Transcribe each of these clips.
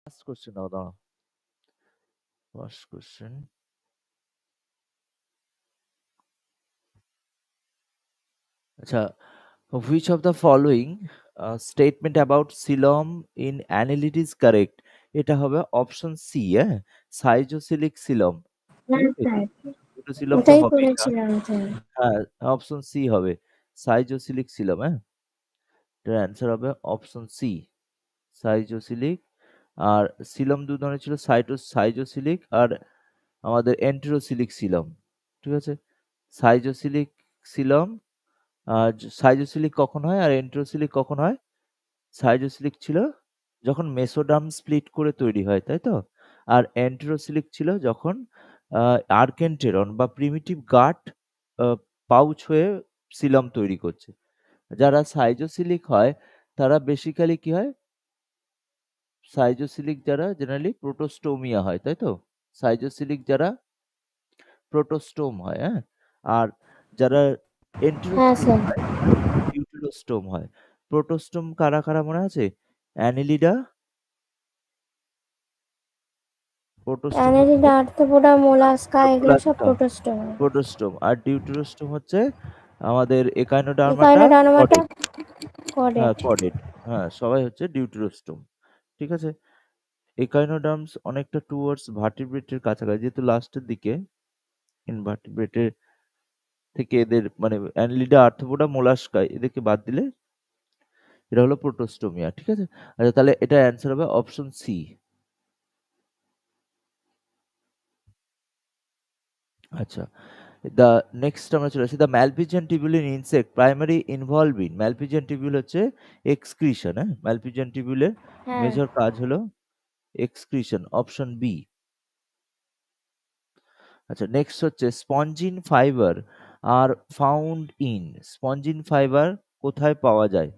Last question now. The first question. Acha, which of the following statement about coelom in annelid is correct? এটা হবে option C, হ্যাঁ, সাইজোসিলিক সিলম। ঠিক হ্যাঁ আছে, sir, দুটো সিলম তো ওটাই হবে এটা। করেছিলাম স্যার। হ্যাঁ, অপশন সি হবে সাইজোসিলিক সিলম। হ্যাঁ, এটার অ্যান্সার হবে অপশন সি সাইজোসিলিক। আর সিলম দু ধরনের ছিল, সাইজোসিলিক আর আমাদের এন্টেরোসিলিক সিলম। ঠিক আছে, সাইজোসিলিক সিলম সাইজোসিলিক কখন হয় আর এন্টেরোসিলিক কখন হয়? সাইজোসিলিক ছিল যখন মেসোডার্ম স্প্লিট করে তৈরি হয়, তাই তো? আর এন্টেরোসিলিক ছিল যখন আর্কেন্টেরন বা প্রিমিটিভ গাট পাউচ হয়ে সিলম তৈরি করছে। যারা সাইজোসিলিক হয় তারা বেসিক্যালি কি হয়? সাইজোসিলিক যারা জেনারেলি প্রোটোস্টোমিয়া হয়, তাই তো? সাইজোসিলিক যারা প্রোটোস্টোম হয়, হ্যাঁ? আর যারা হ্যাঁ এন্টেরোসিলিক স্যার। হয় তারা ডিউটেরোস্টোম হয়। প্রোটোস্টোম কারা কারা মনে আছে? অ্যানিলিডা, প্রোটোস্টোম হচ্ছে অ্যানালিডা, আর্থ্রোপোডা, মোলাস্কা এগুলো সব মোলাস্কা, প্রোটোস্টোম। প্রোটোস্টোম। আর ডিউটেরোস্টোম হচ্ছে আমাদের একাইনোডার্মাটা, ইকাইনোডার্মাটা, কর্ডেট। হ্যাঁ, কর্ডেট। কর্ডেট। হ্যাঁ, সবাই হচ্ছে ডিউটেরোস্টোম। ঠিক আছে? একাইনোডার্মস অনেকটা টুয়ার্ডস ভার্টিব্রেটের কাছাকাছি, যেহেতু লাস্টের দিকে ইনভার্টিব্রেটের থেকে এদের মানে অ্যানিলিডা, আর্থ্রোপোডা, মোলাস্কা এদেরকে বাদ দিলে এটা হলো প্রোটোস্টোমিয়া। ঠিক আছে, আচ্ছা তাহলে এটার অ্যান্সার হবে অপশন সি। আচ্ছা, দ্য নেক্সট আমরা চলে আসি। The Malpighian tubule in insect primary involve in, Malpighian tubule হচ্ছে এক্সক্রিশন। হ্যাঁ, ম্যালপিজিয়ান টিবিউলের হ্যাঁ। মেজর কাজ হলো এক্সক্রিশন, অপশন বি। আচ্ছা, নেক্সট হচ্ছে spongin fibre are found in, spongin fibre কোথায় পাওয়া যায়?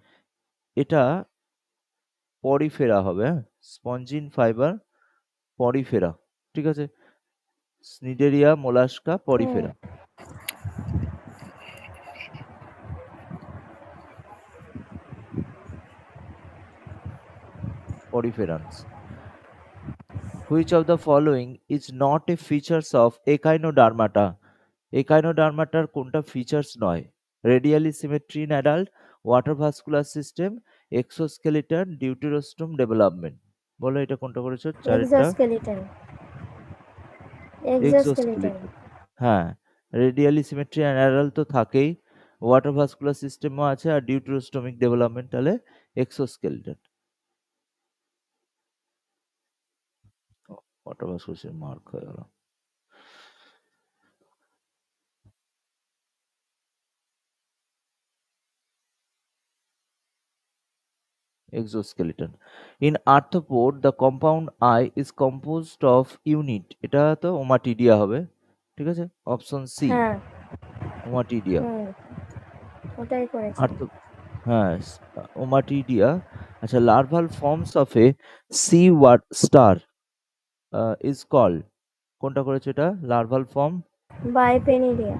এটা পরিফেরা হবে। হ্যাঁ, স্পঞ্জিন ফাইবার পরিফেরা। ঠিক আছে, Cnidaria, Mollusca, hmm. Porifera, poriferans. Which of the following is not a features of echinodermata? echinodermata কোনটা ফিচার্স নয়? Radially symmetry in adult, water vascular system, exoskeleton, deuterostome development. বলো এটা কোনটা করেছো চারটা? এক্সোস্কেলিটন। এক্সোস্কেলিটন। এক্সোস্কেলিটন। হ্যাঁ, রেডিয়ালি সিমেট্রি অ্যান্ড অ্যাডাল্ট তো থাকেই, ওয়াটার ভাস্কুলার সিস্টেমও আছে, আর ডিউটেরোস্টোমিক ডেভেলপমেন্ট তাহলে এক্সোস্কেলিটন। ওয়াটার ভাস্কুলার মার্ক হয়ে গেল। exoskeleton. In arthropod, the compound I is composed of unit. এটা তো ওমাটিডিয়া হবে। ঠিক আছে, অপশন সি হ্যাঁ। ওমাটিডিয়া। হুম, ওটাই করেছি। আর্থ হ্যাঁ, ওমাটিডিয়া। আচ্ছা, larval forms of a sea what star is called, কোনটা করেছে এটা? Larval form bipinnaria.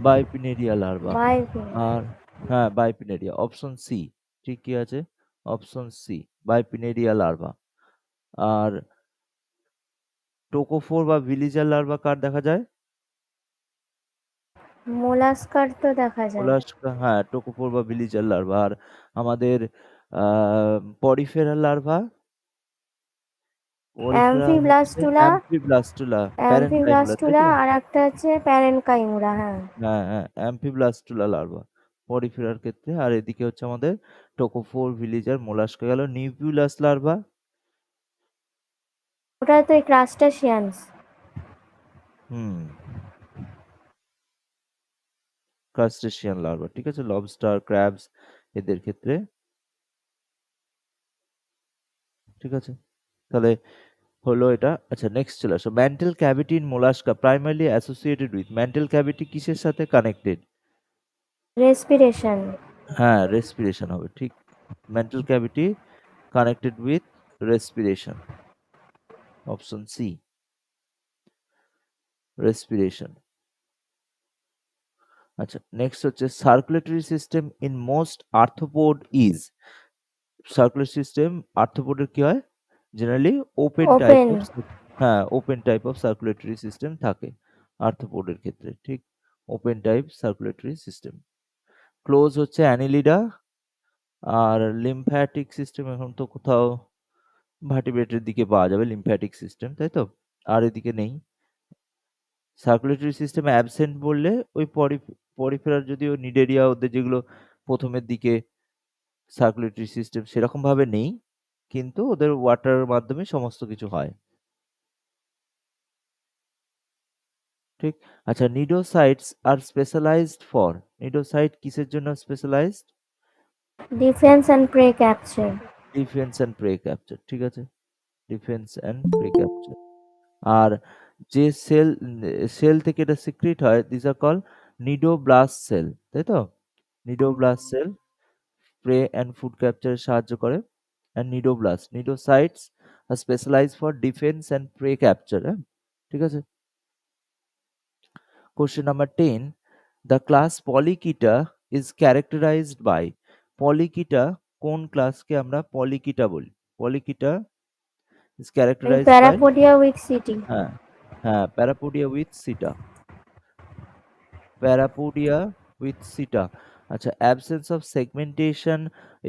Bipinnaria larva. Bipinnaria. আর হ্যাঁ, বাইপিনেরিয়া, অপশন সি ঠিকই আছে, অপশন সি বাইপিনেরিয়া লার্ভা। আর টোকোফোর বা ভিলিজার লার্ভা কার দেখা যায়? মোলাস্কার তো দেখা যায়। মোলাস্কা, হ্যাঁ, টোকোফোর বা ভিলিজার লার্ভা। আর আমাদের পরিফেরা লার্ভা, পরিফেরা হচ্ছে অ্যাম্ফিব্লাস্টুলা। অ্যাম্ফিব্লাস্টুলা, প্যারেনকাইমুলা, তাই অ্যাম্ফিব্লাস্টুলা তো? আর একটা হচ্ছে প্যারেনকাইমুলা। হ্যাঁ। হ্যাঁ হ্যাঁ, অ্যাম্ফিব্লাস্টুলা লার্ভা পরিফেরার ক্ষেত্রে। আর এদিকে হচ্ছে আমাদের টোকোফোর, ভিলিজার, মোলাস্কা গেল। নিউবিউলাস লার্ভা, ওটা তো ক্রাস্টাসিয়ান্স। হুম, ক্রাস্টেশিয়ান লার্ভা। ঠিক আছে, লবস্টার, ক্র্যাবস এদের ক্ষেত্রে। ঠিক আছে, তাহলে হলো এটা। আচ্ছা, নেক্সট চলে আসো। Mantle cavity in Mollusca primarily associated with, mantle cavity কিসের সাথে কানেক্টেড? রেসপিরেশন। হ্যাঁ, রেসপিরেশন হবে ঠিক। Mantle cavity connected with respiration, option C respiration. আচ্ছা, নেক্সট হচ্ছে circulatory system in most arthropod is, circulatory system আর্থ্রোপোডের কি হয়? Generally open type open. Of হ্যাঁ open type of circulatory system থাকে আর্থ্রোপোডের ক্ষেত্রে, ঠিক। Open type circulatory system. Close হচ্ছে অ্যানিলিডা। আর লিম্ফ্যাটিক সিস্টেম এখন তো কোথাও ভার্টিব্রেটের দিকে পাওয়া যাবে লিম্ফ্যাটিক সিস্টেম, তাই তো? আর এদিকে নেই। সার্কুলেটরি সিস্টেম অ্যাবসেন্ট বললে ওই পরিফেরাল যদিও নিডেরিয়া ওদের যেগুলো প্রথমের দিকে সার্কুলেটরি সিস্টেম সেরকম ভাবে নেই, কিন্তু ওদের ওয়াটারের মাধ্যমে সমস্ত কিছু হয়, ঠিক। আচ্ছা, cnidocytes are specialised for, cnidocyte কিসের জন্য specialised? Defence and prey capture. Defence and prey capture, ঠিক আছে, ডিফেন্স অ্যান্ড প্রে ক্যাপচার। আর যে সেল থেকে এটা সিক্রিট হয় this are call cnidoblast cell, তাই তো? Cnidoblast cell prey and food ক্যাপচারে সাহায্য করে। And cnidocytes are specialise for defence and prey capture, হ্যাঁ, ঠিক আছে। Question number 10, the class Polychaeta is characterised by, পলিকিটা কোন ক্লাসকে আমরা পলিকিটা বলি? পলিকিটা ইজ এই characterized by, parapodia with setae. হ্যাঁ হ্যাঁ, parapodia with setae, parapodia with setae. আচ্ছা, অ্যাবসেন্স অফ সেগমেন্টেশন,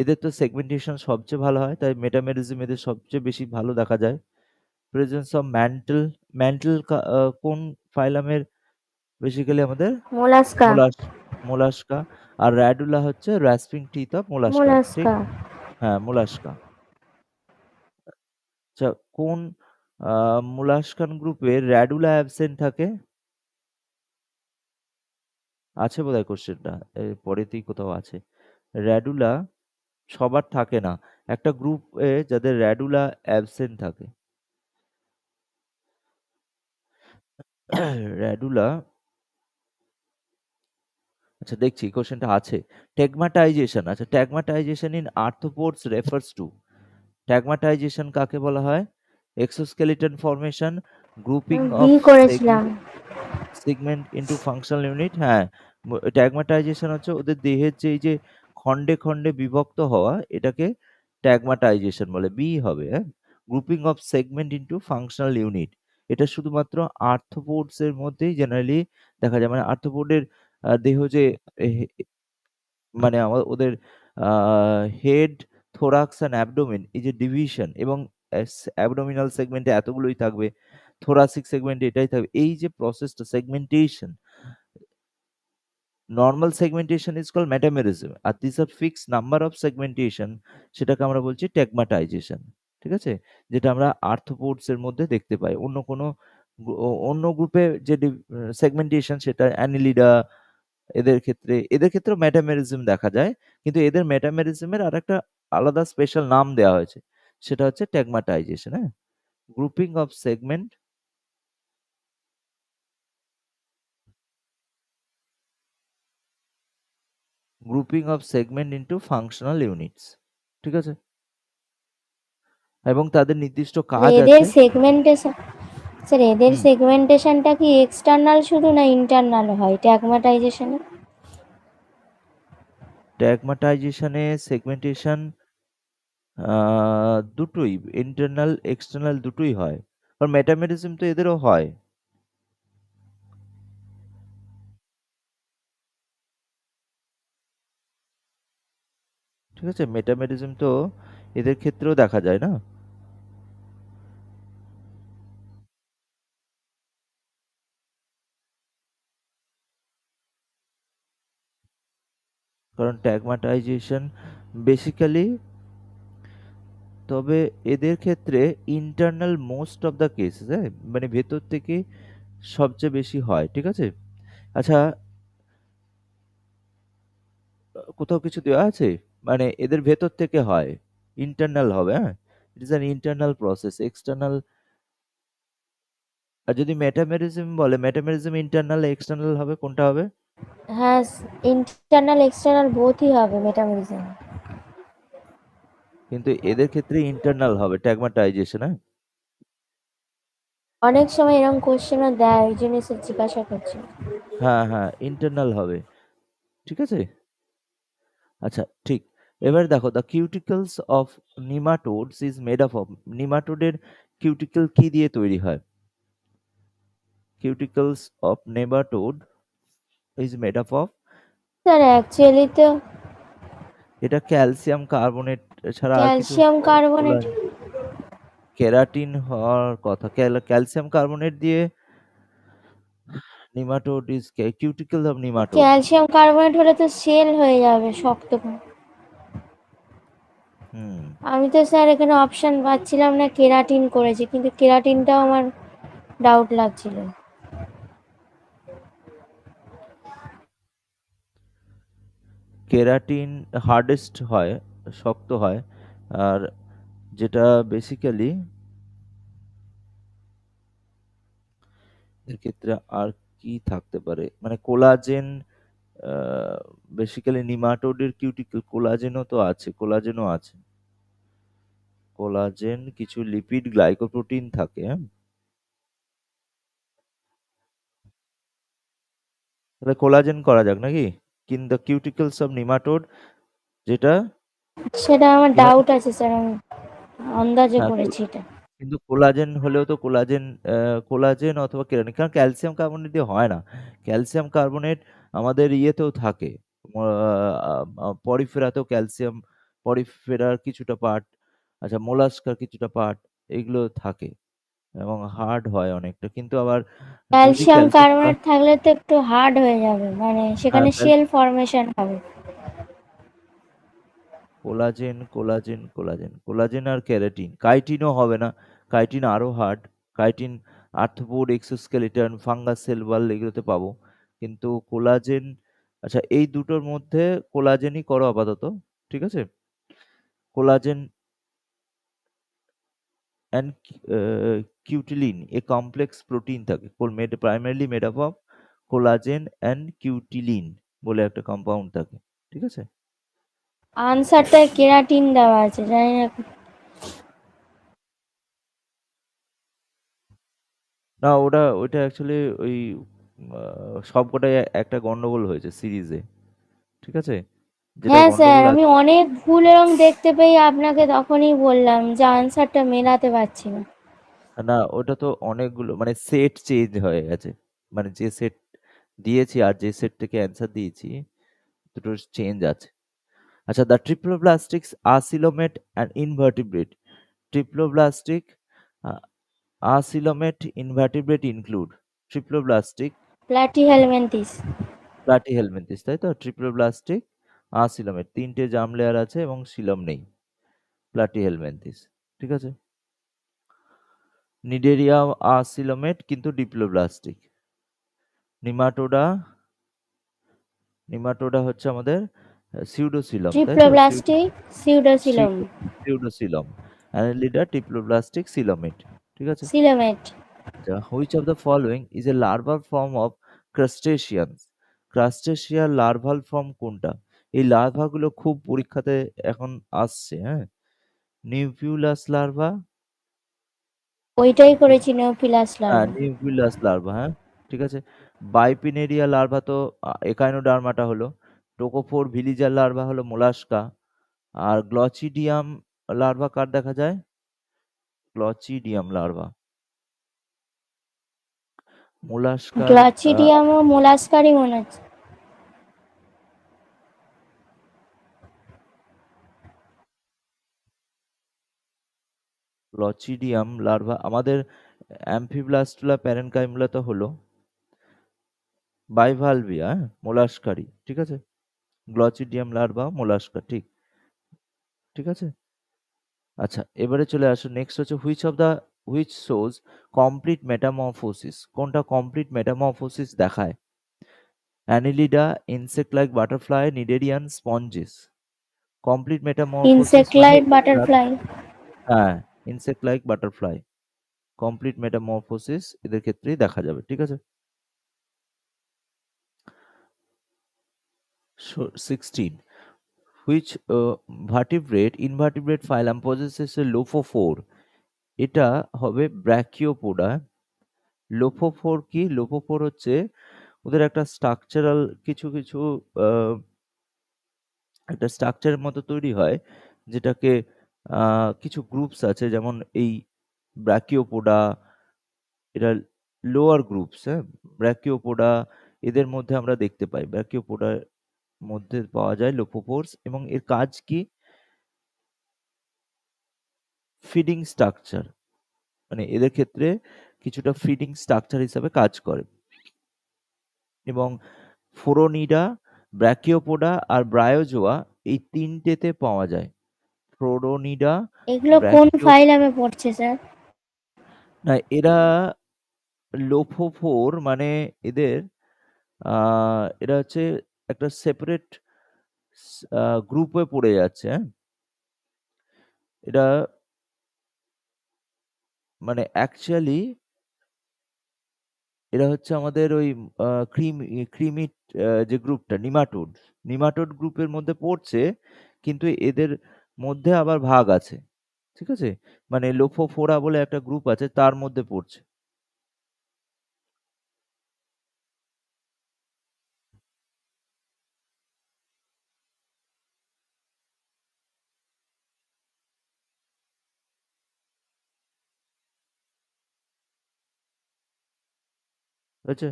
এদের তো সেগমেন্টেশন সবচেয়ে ভালো হয়, তাই মেটামেরিজম এদের সবচেয়ে বেশি ভালো দেখা যায়। প্রেজেন্স অফ ম্যান্টেল, ম্যান্টেল কোন ফাইলামের? বেসিক্যালি আমাদের মোলাস্কা। মোলাস মোলাস্কা। আর র্যাডুলা হচ্ছে রাস্পিং টিথ অফ মোলাস্কা, ঠিক। মোলাস্কা। হ্যাঁ, মোলাস্কা। আচ্ছা, কোন মোলাস্কান গ্রুপে র্যাডুলা অ্যাবসেন্ট থাকে? আছে বোধহয় কোশ্চেনটা, এর পরেতেই কোথাও আছে। র্যাডুলা সবার থাকে না, একটা গ্রুপে যাদের র্যাডুলা অ্যাবসেন্ট থাকে। র্যাডুলা, আচ্ছা দেখছি কোশ্চেনটা আছে। ট্যাগমাটাইজেশন, আচ্ছা tagmatization in arthropods refers to, tagmatization কাকে বলা হয়? Exoskeleton formation, grouping B of করেছিলাম। সেগমেন্ট ইনটু ফাংশনাল ইউনিট, হ্যাঁ। ট্যাগমাটাইজেশন হচ্ছে ওদের দেহের যে এই যে খণ্ডে খণ্ডে বিভক্ত হওয়া, এটাকে ট্যাগমাটাইজেশন বলে, বি হবে, হ্যাঁ। Grouping of segment into functional unit, এটা শুধুমাত্র আর্থ্রোপোডস এর মধ্যেই জেনারেলি দেখা যায়, মানে আর্থ্রোপোডের দেহ যে মানে ওদের হেড, থোরাক্স অ্যান্ড অ্যাবডোমেন, এই যে ডিভিশন, এবং অ্যাবডোমিনাল সেগমেন্টে এতগুলোই থাকবে, থোরাসিক সেগমেন্টে এটাই থাকবে, এই যে প্রসেসটা segmentation, normal segmentation is call metamerism, আর দিস আর ফিক্স নাম্বার অফ সেগমেন্টেশন, সেটাকে আমরা বলছি ট্যাগমাটাইজেশন, ঠিক আছে। যেটা আমরা আর্থ্রোপোডস এর মধ্যে দেখতে পাই, অন্য গ্রুপে যে সেগমেন্টেশন সেটা অ্যানিলিডা, এদের ক্ষেত্রেও মেটামেরিজম দেখা যায়, কিন্তু এদের মেটামেরিজমের আর একটা আলাদা স্পেশাল নাম দেওয়া হয়েছে, সেটা হচ্ছে ট্যাগমাটাইজেশন, হ্যাঁ। Grouping of segment, grouping of segment into functional units, ঠিক আছে, এবং তাদের নির্দিষ্ট কাজ এদের আছে। সেগমেন্টেশন, স্যার এদের হুম, সেগমেন্টেশনটা কি এক্সটার্নাল শুধু না ইন্টারনাল হয় ট্যাগমাটাইজেশনে? ট্যাগমাটাইজেশনে সেগমেন্টেশন দুটোই, ইন্টারনাল এক্সটার্নাল দুটোই হয়, আর মেটামেরিজম তো এদেরও হয়, ঠিক আছে, মেটামেরিজম তো এদের ক্ষেত্রেও দেখা যায় না। কারণ ট্যাগমাটাইজেশন বেসিক্যালি, তবে এদের ক্ষেত্রে internal most of the case, হ্যাঁ, মানে ভেতর থেকে সবচেয়ে বেশি হয়, ঠিক আছে। আচ্ছা, কোথাও কিছু দেওয়া আছে মানে এদের ভেতর থেকে হয়, ইন্টারনাল হবে, হ্যাঁ, it is an internal process, external. আর যদি মেটামেরিজম বলে, মেটামেরিজম ইন্টারনাল এক্সটার্নাল হবে, কোনটা হবে? হ্যাঁ, ইন্টারনাল এক্সটার্নাল বোথই হবে মেটাবলিজম। কিন্তু এদের ক্ষেত্রে ইন্টারনাল হবে ট্যাগমাটাইজেশন, হ্যাঁ। অনেক সময় এরকম কোশ্চেনও দেয়, ওই জন্য স্যার জিজ্ঞাসা করছি। হ্যাঁ হ্যাঁ, ইন্টারনাল হবে, ঠিক আছে। আচ্ছা ঠিক, এবার দেখো, the cuticles of nematodes is made up of, নিমাটোডের কিউটিকল কি দিয়ে তৈরি হয়? Cuticles of nematode is made up of, sir actually তো এটা ক্যালসিয়াম কার্বনেট ছাড়া আর কিছু ক্যালসিয়াম বলা কার্বনেট। কেরাটিন হওয়ার কথা, ক্যালসিয়াম কার্বনেট দিয়ে nematode is cuticle of nematode. Calcium carbonate হলে তো সেল হয়ে যাবে শক্ত করে। হুম। আমি তো স্যার এখানে অপশন পাচ্ছিলাম না, কেরাটিন করেছে, কিন্তু কেরাটিনটাও আমার ডাউট লাগছিল। কেরাটিন হার্ডেস্ট হয়, শক্ত হয়। আর যেটা বেসিক্যালি এর ক্ষেত্রে আর কি থাকতে পারে, মানে কোলাজেন, বেসিক্যালি নিমাটোডের কিউটিকল কোলাজেনও তো আছে, কোলাজেনও আছে, কোলাজেন, কিছু লিপিড, গ্লাইকোপ্রোটিন থাকে, হ্যাঁ। তাহলে কোলাজেন করা যাক নাকি, in the cuticles of nematode, যেটা সেটা আমার এখানে, ডাউট আছে স্যার, আমি আন্দাজে হ্যাঁ, করেছি এটা। কিন্তু কোলাজেন হলেও তো কোলাজেন, কোলাজেন অথবা কেরাটিন, কারণ ক্যালসিয়াম কার্বনেট দিয়ে হয় না। ক্যালসিয়াম কার্বনেট আমাদের ইয়েতেও থাকে, পরিফেরাতেও ক্যালসিয়াম, পরিফেরার কিছুটা পার্ট, আচ্ছা মোলাস্কার কিছুটা পার্ট, এগুলো থাকে এবং হার্ড হয় অনেকটা, কিন্তু আবার যদি ক্যালসিয়াম ক্যালসিয়াম, কার্বনেট থাকলে তো একটু হার্ড হয়ে যাবে, মানে হ্যাঁ, সেখানে সেল ফরমেশন হবে। কোলাজেন, কোলাজেন, কোলাজেন, কোলাজেন আর কেরাটিন, কাইটিনও হবে না, কাইটিন আরো hard, chitin arthropod, exoskeleton, fungus, cell wall এগুলোতে পাবো, কিন্তু কোলাজেন, আচ্ছা এই দুটোর মধ্যে কোলাজেনই করো আপাতত, ঠিক আছে। Collagen and cuticulin, a complex protein থাকে, primarily made up of collagen and cuticulin বলে একটা কম্পাউন্ড থাকে, ঠিক আছে। আনসারটায় কেরাটিন দেওয়া আছে, জানি না। না, ওইটা অ্যাকচুয়ালি ওই সবকটাই একটা গন্ডগোল হয়েছে সিরিজে, ঠিক আছে। যেটা হ্যাঁ স্যার, গন্ডগোল আমি আছে, অনেক ভুল এরকম দেখতে পেয়ে আপনাকে তখনই বললাম যে আনসারটা মেলাতে পারছি না। না ওটা তো অনেকগুলো মানে সেট চেঞ্জ হয়ে গেছে, মানে যে সেট দিয়েছি আর যে সেট থেকে অ্যান্সার দিয়েছি দুটো চেঞ্জ আছে। আচ্ছা, the triploblastics acoelomate and invertebrate, triploblastic acoelomate invertebrate include, triploblastic platyhelminthes. Platyhelminthes, তাই তো, ট্রিপ্লোব্লাস্টিক আসিলোমেট, তিনটে জার্ম লেয়ার আছে এবং সিলম নেই, প্লাটিহেলমিনথিস, ঠিক আছে। নিডেরিয়া আসিলোমেট কিন্তু ডিপ্লোব্লাস্টিক, নিমাটোডা, নিমাটোডা হচ্ছে আমাদের সিউডোসিলম, তাই তো, ট্রিপ্লোব্লাস্টিক সিউডোসিলম। সিউডোসিলম, অ্যানালিডা ডিপ্লোব্লাস্টিক সিলোমেট, ঠিক আছে। সিলোমেট। আচ্ছা, which of the following is a larval form of crustaceans, ক্রাস্টেশিয়ার লার্ভাল ফর্ম কোনটা? এই লার্ভাগুলো খুব পরীক্ষাতে এখন আসছে, হ্যাঁ। নিউক্লিয়াস লার্ভা, ওইটাই করেছি, নেওফিলাস হ্যাঁ লার্ভা। নিউক্লিয়াস লার্ভা, হ্যাঁ, ঠিক আছে। বাইপিনেরিয়া লার্ভা তো একাইনোডার্মাটা হলো, টোকোফোর ভিলিজার লার্ভা হলো মোলাস্কা, আর গ্লচিডিয়াম লার্ভা কার দেখা যায়? গ্লচিডিয়াম লার্ভা, মোলাস্কার, গ্লাচিডিয়াম ও মোলাস্কারই মনে হচ্ছে। গ্লচিডিয়াম লার্ভা আমাদের অ্যাম্ফিব্লাস্টুলা প্যারেনকাইমুলা তো হলো বাইভালভিয়া, হ্যাঁ, মোলাস্কারি, ঠিক আছে। গ্লচিডিয়াম লার্ভা মোলাস্কা, ঠিক, ঠিক আছে। আচ্ছা, এবারে চলে আসো, নেক্সট হচ্ছে হুইচ শোজ কমপ্লিট মেটামরফোসিস, কোনটা কমপ্লিট মেটামরফোসিস দেখায়? Annelida, insect like butterfly, cnidarian, sponges. Complete metamorphosis insect মানে লাইক এটার, বাটারফ্লাই। হ্যাঁ, insect like butterfly, complete metamorphosis এদের ক্ষেত্রেই দেখা যাবে, ঠিক আছে। 16, which vertebrate invertebrate phylum possesses a lophophore, এটা হবে ব্র্যাকিওপোডা। লোফোফোর কি? লোফোফোর হচ্ছে ওদের একটা স্ট্রাকচারাল কিছু কিছু একটা স্ট্রাকচারের মতো তৈরি হয়, যেটাকে কিছু গ্রুপস আছে, যেমন এই ব্র্যাকিওপোডা, এরা লোয়ার গ্রুপস, হ্যাঁ? ব্র্যাকিওপোডা, এদের মধ্যে আমরা দেখতে পাই। ব্র্যাকিওপোডার মধ্যে পাওয়া যায় লোপোপোরস, এবং এর কাজ কি? ফিডিং স্ট্রাকচার, মানে এদের ক্ষেত্রে কিছুটা ফিডিং স্ট্রাকচার হিসাবে কাজ করে। এবং ফোরোনিডা, ব্র্যাকিওপোডা আর ব্রায়োজোয়া, এই তিনটেতে পাওয়া যায়। ফ্লোরোনিডা, এগুলো কোন ব্র্যাকিও ফাইলামে পড়ছে স্যার? না, এরা লোফোফোর, মানে এদের এরা হচ্ছে একটা সেপারেট গ্রুপে পড়ে যাচ্ছে, হ্যাঁ? এটা মানে অ্যাকচুয়ালি এরা হচ্ছে আমাদের ওই ক্রিমিট, যে গ্রুপটা নিমাটোড, নিমাটোড গ্রুপের মধ্যে পড়ছে, কিন্তু এদের মধ্যে আবার ভাগ আছে, ঠিক আছে? মানে লোফোফোরা বলে একটা গ্রুপ আছে, তার মধ্যে পড়ছে। বুঝছে?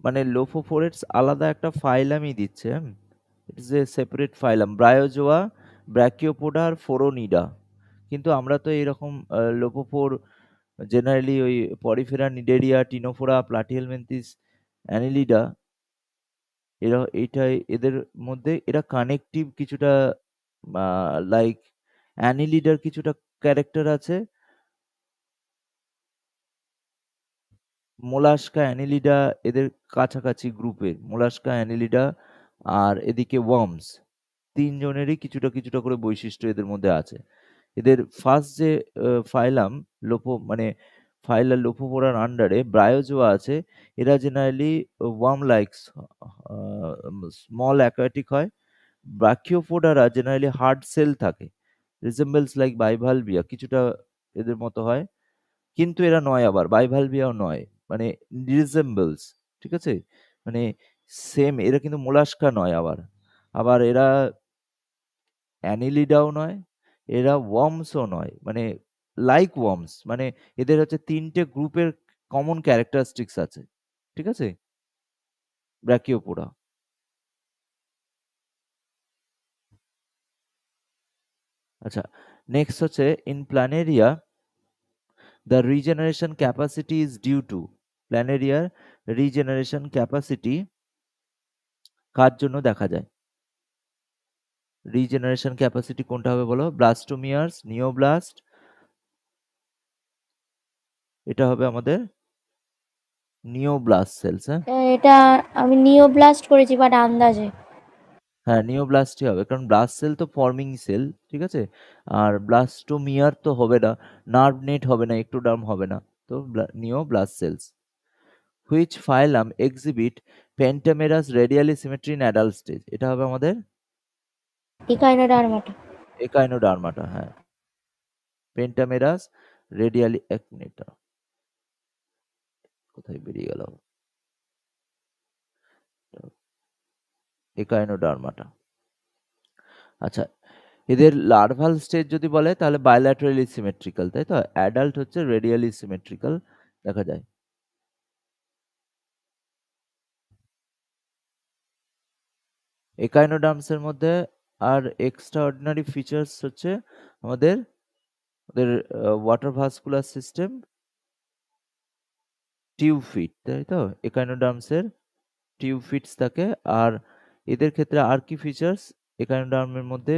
মানে লোফোফোরেটস আলাদা একটা ফাইলামই দিচ্ছে, ইটস এ সেপারেট ফাইলাম, ব্রায়োজোয়া, ব্র্যাকিওপোডা আর ফোরোনিডা। কিন্তু আমরা তো এরকম লোপোফোর জেনারেলি ওই Porifera Cnidaria, ctenophora, Platyhelminthes, Annelida, এরা এইটাই এদের মধ্যে এরা কানেকটিভ কিছুটা, লাইক অ্যানিলিডার কিছুটা ক্যারেক্টার আছে, মোলাস্কা, অ্যানিলিডা এদের কাছাকাছি গ্রুপের, মোলাস্কা, অ্যানিলিডা আর এদিকে ওয়ার্মস, তিনজনেরই কিছুটা কিছুটা করে বৈশিষ্ট্য এদের মধ্যে আছে। এদের ফার্স্ট যে ফাইলাম, মানে ফাইলা লোপোফোরার আন্ডারে ব্রায়োজোয়া আছে, এরা generally worm likes, small aquatic হয়। ব্রাকিওপোডারা জেনারেলি হার্ড সেল থাকে, রিজেম্বলস লাইক বাইভালভিয়া, কিছুটা এদের মতো হয়, কিন্তু এরা নয়, আবার বাইভালভিয়াও নয়, মানে রিজেম্বলস, ঠিক আছে? মানে সেম, এরা কিন্তু মোলাস্কা নয়, আবার আবার এরা অ্যানিলিডাও নয়, এরা ওয়ার্মসও নয়, মানে লাইক ওয়ার্মস, মানে এদের হচ্ছে তিনটে গ্রুপের কমন ক্যারেক্টারিস্টিক্স আছে, ঠিক আছে, ব্র্যাকিওপোডা। আচ্ছা, নেক্সট হচ্ছে in planaria the regeneration capacity is due to, প্ল্যানেরিয়ার রিজেনারেশন ক্যাপাসিটি কার জন্য দেখা যায়? রিজেনারেশন ক্যাপাসিটি কোনটা হবে বলো? ব্লাস্টোমিয়ার্স, নিওব্লাস্ট, এটা হবে আমাদের নিওব্লাস্ট সেলস, হ্যাঁ? এটা আমি নিওব্লাস্ট করেছি বাট আন্দাজে। হ্যাঁ, নিওব্লাস্টই হবে, কারণ ব্লাস্ট সেল তো ফর্মিং সেল, ঠিক আছে? আর ব্লাস্টোমিয়ার তো হবে না, নার্ভ নেট হবে না, একটোডার্ম হবে না, তো neoblast cells. Which phylum exhibit pentamerous radially symmetry in adult stage, এটা হবে আমাদের ইকাইনোডার্মাটা। একাইনোডার্মাটা, হ্যাঁ। পেন্টামেরাস রেডিয়ালি, এক মিনিট, কোথায় বেরিয়ে গেল? একাইনোডার্মাটা। আচ্ছা, এদের লার্ভাল স্টেজ যদি বলে তাহলে বাইল্যাটারালি সিমেট্রিক্যাল, তাই তো? অ্যাডাল্ট হচ্ছে রেডিয়ালি সিমেট্রিক্যাল দেখা যায়। একাইনোডার্মসের মধ্যে আর এক্সট্রা অর্ডিনারি ফিচার্স হচ্ছে আমাদের ওদের water vascular system, tube feet, তাই তো? একাইনোডার্মসের টিউব ফিটস থাকে। আর এদের ক্ষেত্রে আর কি ফিচার্স? একাইনোডার্মের মধ্যে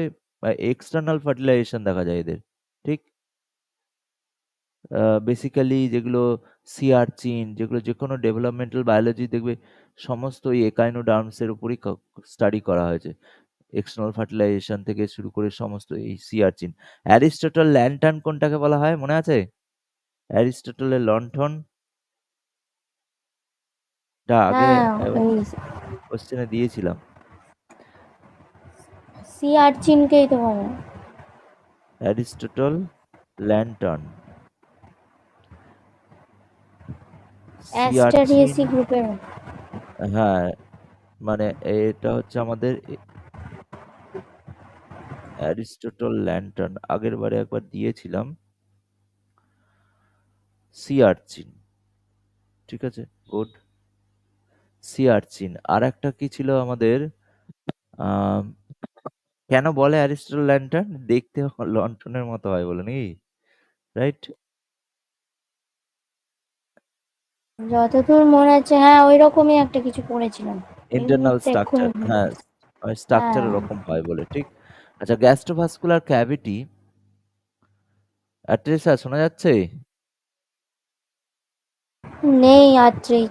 এক্সটার্নাল ফার্টিলাইজেশন দেখা যায় এদের, ঠিক? বেসিক্যালি যেগুলো সি আর্চিন, যেগুলো যে কোনো ডেভেলপমেন্টাল বায়োলজি দেখবে, সমস্ত ওই একাইনোডার্মসের উপরই স্টাডি করা হয়েছে, এক্সটার্নাল ফার্টিলাইজেশন থেকে শুরু করে সমস্ত এই সি আর্চিন। অ্যারিস্টটল ল্যান্টার্ন কোনটাকে বলা হয় মনে আছে? অ্যারিস্টটলের লণ্ঠন, এটা আগে হ্যাঁ, ওই কোশ্চেনে দিয়েছিলাম। সি আর্চিনকেই তো বলে। Aristotle lantern, sea urchin. অ্যাস্টারিয়েসি গ্রুপের। হ্যাঁ, মানে এটা হচ্ছে আমাদের অ্যারিস্টটল ল্যান্টার্ন, আগের বারে একবার দিয়েছিলাম। সি আর্চিন, ঠিক আছে, গুড। C urchin. আর একটা কি ছিল আমাদের? আম, কেন বলে অ্যারিস্টটল ল্যান্টার্ন? দেখতে লন্ঠনের মতো হয় বলে নাকি? রাইট। যতদূর মনে আছে, হ্যাঁ ওই রকমই একটা কিছু পড়েছিলাম। এই ইন্টারনাল মুহূর্তে এক্ষুনি স্ট্রাকচার, ভুলে হ্যাঁ, গেছি। স্ট্রাকচার হ্যাঁ, ওরকম হয় বলে, ঠিক। আচ্ছা, গ্যাস্ট্রোভাস্কুলার ক্যাভিটি, ট্রেসা শোনা যাচ্ছে? নেই আত্রি।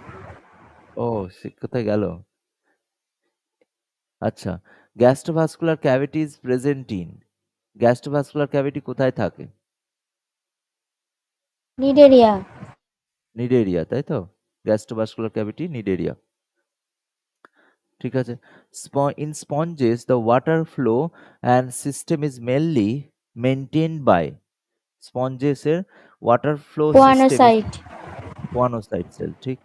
ও, সে কোথায় গেল? আচ্ছা, gastrovascular cavity is present in, gastrovascular cavity কোথায় থাকে? নিডেরিয়া। নিড এরিয়া, তাই তো? গ্যাস্ট্রোভাস্কুলার ক্যাভিটি নিড এরিয়া, ঠিক আছে। In sponges the water flow and system is mainly maintain by, স্পঞ্জেসের water flow system is choanocyte. Choanocyte cell, ঠিক।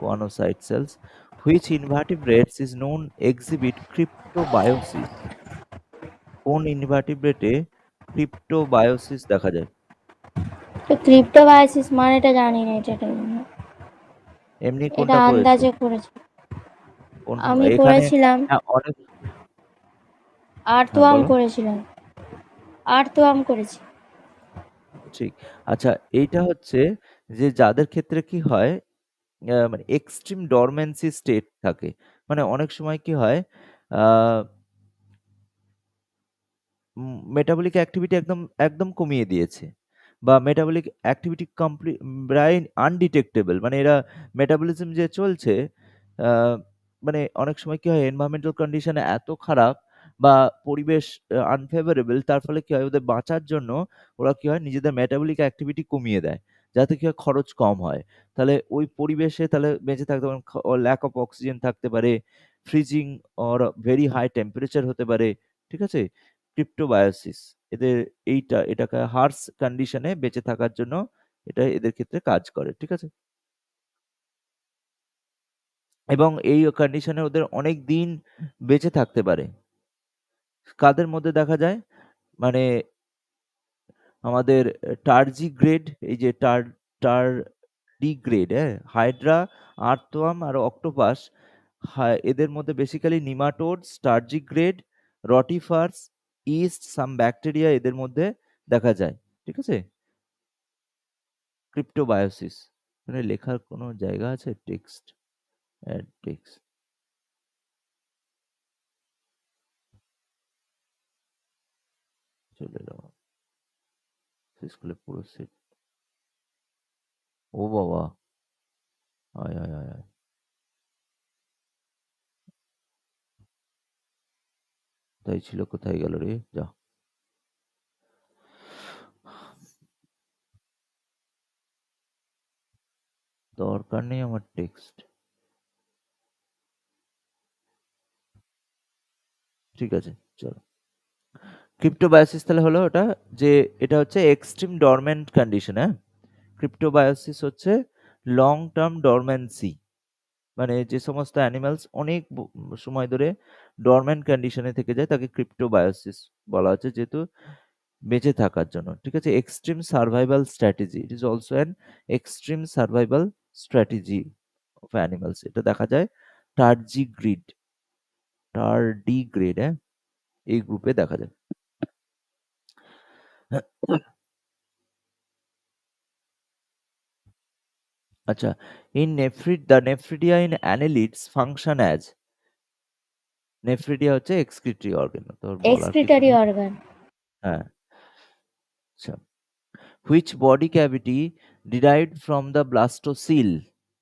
Conocyte cells, which invertebrates is known exhibit cryptobiosis. কোন ইনভার্টিব্রেটে ক্রিপ্টোবায়োসিস দেখা যায়? তো ক্রিপ্টোবায়োসিস মানেটা জানি না, এটা এটা এমনি এটা কোনটা পড়েছো? আন্দাজে করেছি। কোন আমি এখানে? করেছিলাম হ্যাঁ, অনেক। হ্যাঁ, আর্থওয়ার্ম বলো। করেছিলাম। আর্থওয়ার্ম করেছি। ঠিক। আচ্ছা, এইটা হচ্ছে যে যাদের ক্ষেত্রে কি হয়, মানে এক্সট্রিম ডরমেন্সি স্টেট থাকে। মানে অনেক সময় কি হয়, আহ মেটাবলিক অ্যাক্টিভিটি একদম একদম কমিয়ে দিয়েছে, বা মেটাবলিক অ্যাক্টিভিটি প্রায় আনডিটেক্টেবল, মানে এরা মেটাবলিজম যে চলছে, আহ, মানে অনেক সময় কি হয়, এনভায়রনমেন্টাল কন্ডিশন এত খারাপ বা পরিবেশ আনফেভারেবল, তার ফলে কি হয়, ওদের বাঁচার জন্য ওরা কি হয়, নিজেদের মেটাবলিক অ্যাক্টিভিটি কমিয়ে দেয়, যাতে কি হয়, খরচ কম হয়। তাহলে ওই পরিবেশে তাহলে বেঁচে থাকতে পারে, ল্যাক অফ অক্সিজেন থাকতে পারে, freezing or very high temperature হতে পারে, ঠিক আছে। ক্রিপ্টোবায়োসিস এদের, এটাকে হার্স কন্ডিশনে বেঁচে থাকার জন্য এটা এদের ক্ষেত্রে কাজ করে, ঠিক আছে। এবং এই কন্ডিশনে ওদের অনেক দিন বেঁচে থাকতে পারে। কাদের মধ্যে দেখা যায়? মানে আমাদের টার্জিগ্রেড, এই যে টার্ডিগ্রেড, হ্যাঁ, হাইড্রা, আর্থওয়ার্ম আর অক্টোপাস, এদের মধ্যে বেসিক্যালি নিমাটোডস, টার্জিগ্রেড, রটিফার্স, ইস্ট, সাম ব্যাকটেরিয়া এদের মধ্যে দেখা যায়, ঠিক আছে। ক্রিপ্টোবায়োসিস, এখানে লেখার কোনো জায়গা আছে? টেক্সট, অ্যাড টেক্সট, চলে এলাম স্কুলে পুরো সেট। ও বাবা, আয় আয় আয় আয়, তাই ছিল, কোথায় গেল রে? যা, দরকার নেই আমার টেক্সট, ঠিক আছে, চলো। ক্রিপ্টোবায়োসিস তাহলে হলো ওটা, যে এটা হচ্ছে এক্সট্রিম ডরমেন্ট কন্ডিশন, হ্যাঁ। ক্রিপ্টোবায়োসিস হচ্ছে লং টার্ম ডরমেন্সি, মানে যে সমস্ত অ্যানিমালস অনেক সময় ধরে ডরমেন্ট কন্ডিশনে থেকে যায় তাকে ক্রিপ্টোবায়োসিস বলা হচ্ছে, যেহেতু বেঁচে থাকার জন্য, ঠিক আছে। Extreme survival strategy, it is also an extreme survival strategy of animals, এটা দেখা যায় টার্জিগ্রিড, টার্ডিগ্রেড, হ্যাঁ, এই গ্রুপে দেখা যায়। আচ্ছা, the nephridia in annelids function as, nephridia হচ্ছে এক্সক্রিটরি অর্গান, তোর বলার কিছু এক্সক্রিটারি নেই। অর্গান। হ্যাঁ, আচ্ছা। Which body cavity derived from the blastocoel,